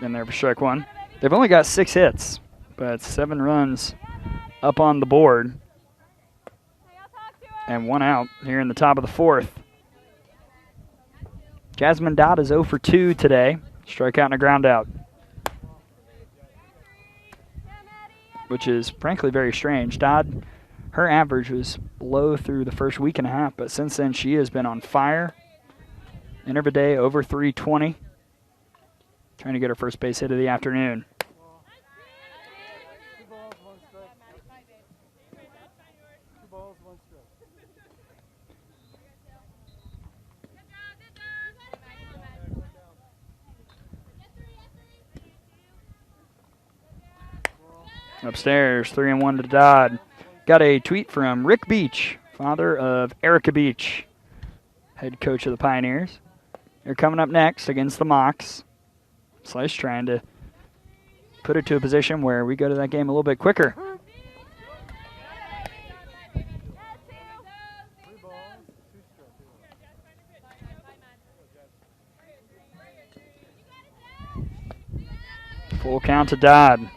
In there for strike one. They've only got 6 hits, but 7 runs up on the board. And 1 out here in the top of the fourth. Jasmine Dodd is 0 for 2 today. Strikeout and a ground out. Which is frankly very strange. Dodd Her average was low through the first week and a half, but since then she has been on fire. In every day, over 320. Trying to get her first base hit of the afternoon. Upstairs, 3-1 to Dodd. Got a tweet from Rick Beach, father of Erica Beach, head coach of the Pioneers. They're coming up next against the Mocs. Slice trying to put it to a position where we go to that game a little bit quicker. Full count to Dodd.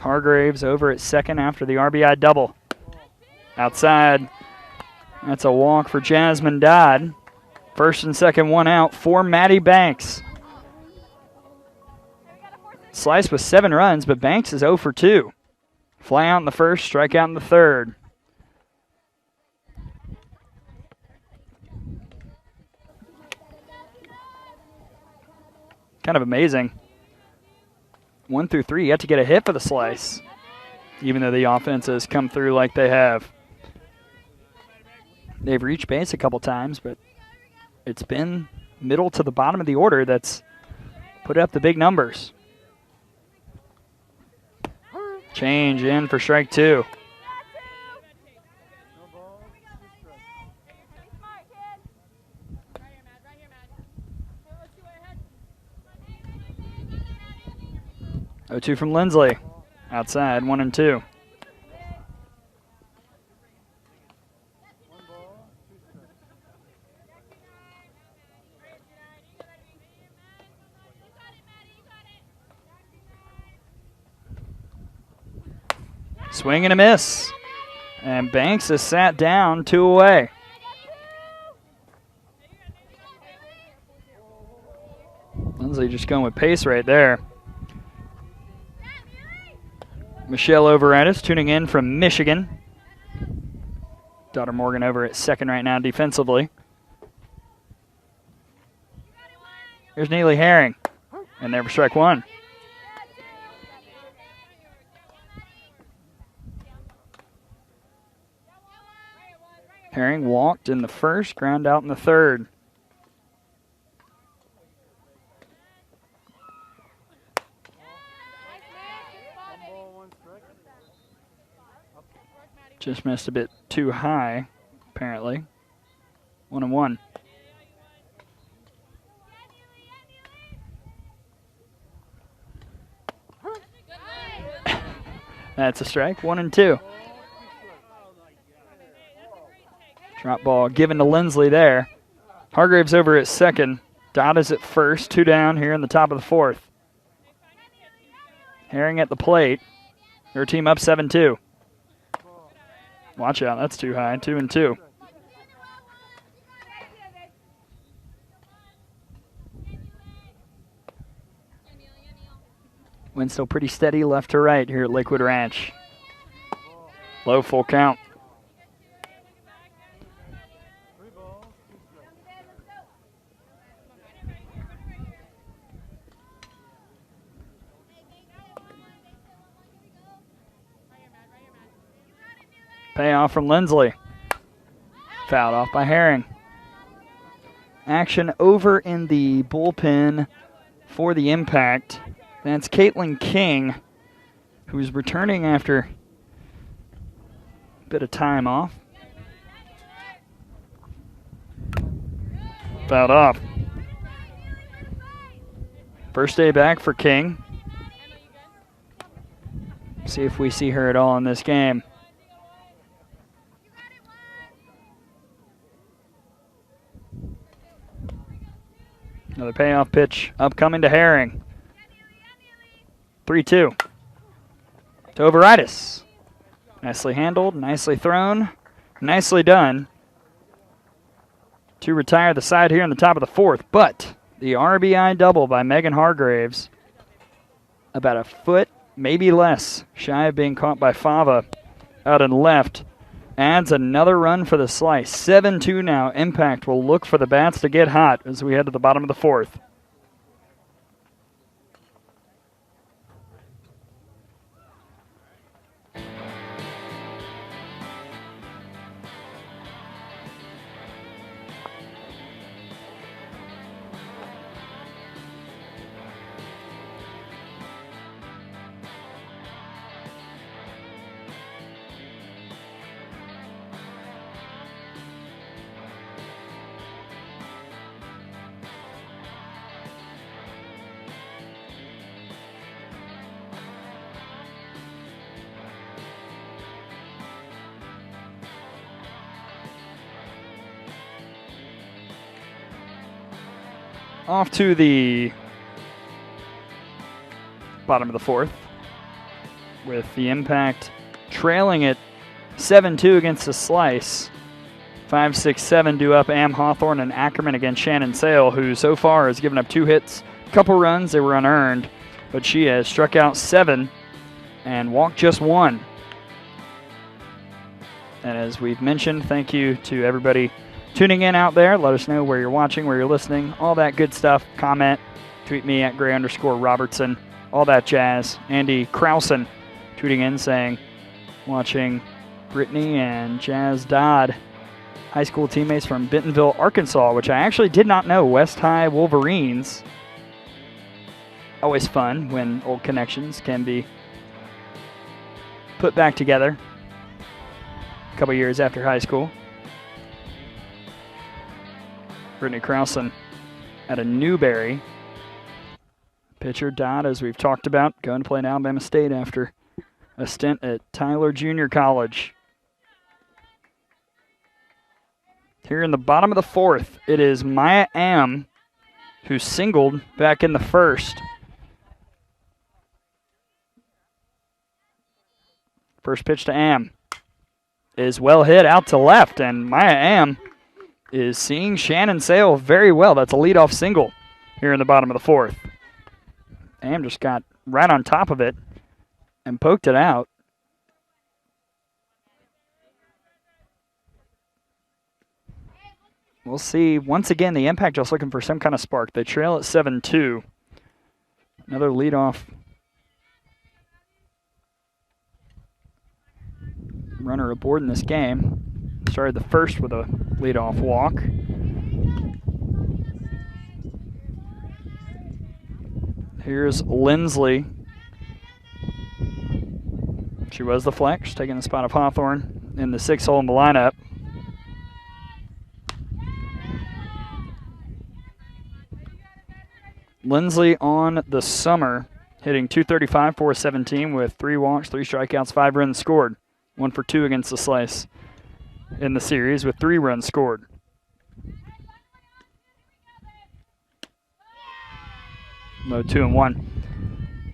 Hargraves over at second after the RBI double. Outside. That's a walk for Jasmine Dodd. First and second, one out for Maddie Banks. Slice with 7 runs, but Banks is 0 for 2. Fly out in the first, strike out in the third. Kind of amazing. 1 through 3, yet to get a hit for the Slice, even though the offense has come through like they have. They've reached base a couple times, but it's been middle to the bottom of the order that's put up the big numbers. Change in for strike 2. Oh, 2 from Lindsley. Outside, 1 and 2. Swing and a miss. And Banks is sat down, 2 away. Lindsley just going with pace right there. Michelle Overitis tuning in from Michigan. Daughter Morgan over at second right now defensively. Here's Neely Herring. And there for strike 1. Herring walked in the first, ground out in the third. Just missed a bit too high, apparently. 1 and 1. That's a strike. 1 and 2. Drop ball given to Lindsley there. Hargraves over at second. Dodd is at first. 2 down here in the top of the 4th. Herring at the plate. Their team up 7-2. Watch out, that's too high. 2 and 2. Wind still pretty steady left to right here at Lakewood Ranch. Low full count. Payoff from Lindsley. Fouled off by Herring. Action over in the bullpen for the Impact. That's Caitlin King, who's returning after a bit of time off. Fouled off. First day back for King. See if we see her at all in this game. Another payoff pitch upcoming to Herring. 3-2 to Overitis. Nicely handled, nicely thrown, nicely done to retire the side here in the top of the 4th. But the RBI double by Megan Hargraves, about a foot, maybe less, shy of being caught by Fava out and left, adds another run for the Slice. 7-2 now. Impact will look for the bats to get hot as we head to the bottom of the fourth. Off to the bottom of the fourth with the Impact trailing it 7-2 against the Slice. 5, 6, 7 due up Am Hawthorne and Ackerman against Shannon Sale, who so far has given up 2 hits, a couple runs. They were unearned, but she has struck out 7 and walked just 1. And as we've mentioned, thank you to everybody tuning in out there. Let us know where you're watching, where you're listening, all that good stuff. Comment, tweet me at Gray_Robertson, all that jazz. Andy Krausen tweeting in saying, watching Brittany and Jazz Dodd, high school teammates from Bentonville, Arkansas, which I actually did not know. West High Wolverines. Always fun when old connections can be put back together a couple years after high school. Brittany Krausen at a Newberry. Pitcher Dodd, as we've talked about, going to play at Alabama State after a stint at Tyler Junior College. Here in the bottom of the fourth, it is Maya Am who singled back in the first. First pitch to Am is well hit out to left, and Maya Am is seeing Shannon Sale very well. That's a leadoff single here in the bottom of the fourth. Am just got right on top of it and poked it out. We'll see. Once again, the Impact just looking for some kind of spark. They trail at 7-2. Another leadoff runner aboard in this game. Started the first with a leadoff walk. Here's Lindsley. She was the flex, taking the spot of Hawthorne in the 6th hole in the lineup. Lindsley on the summer, hitting .235, .417 with 3 walks, 3 strikeouts, 5 runs scored. 1 for 2 against the Slice in the series with 3 runs scored. Low 2-1.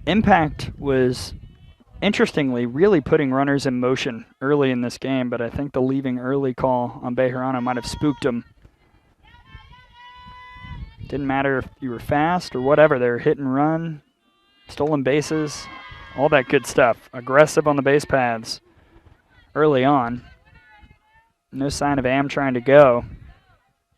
Impact was, interestingly, really putting runners in motion early in this game, but I think the leaving early call on Bejarano might have spooked them. Didn't matter if you were fast or whatever. They were hit and run, stolen bases, all that good stuff. Aggressive on the base paths early on. No sign of Am trying to go.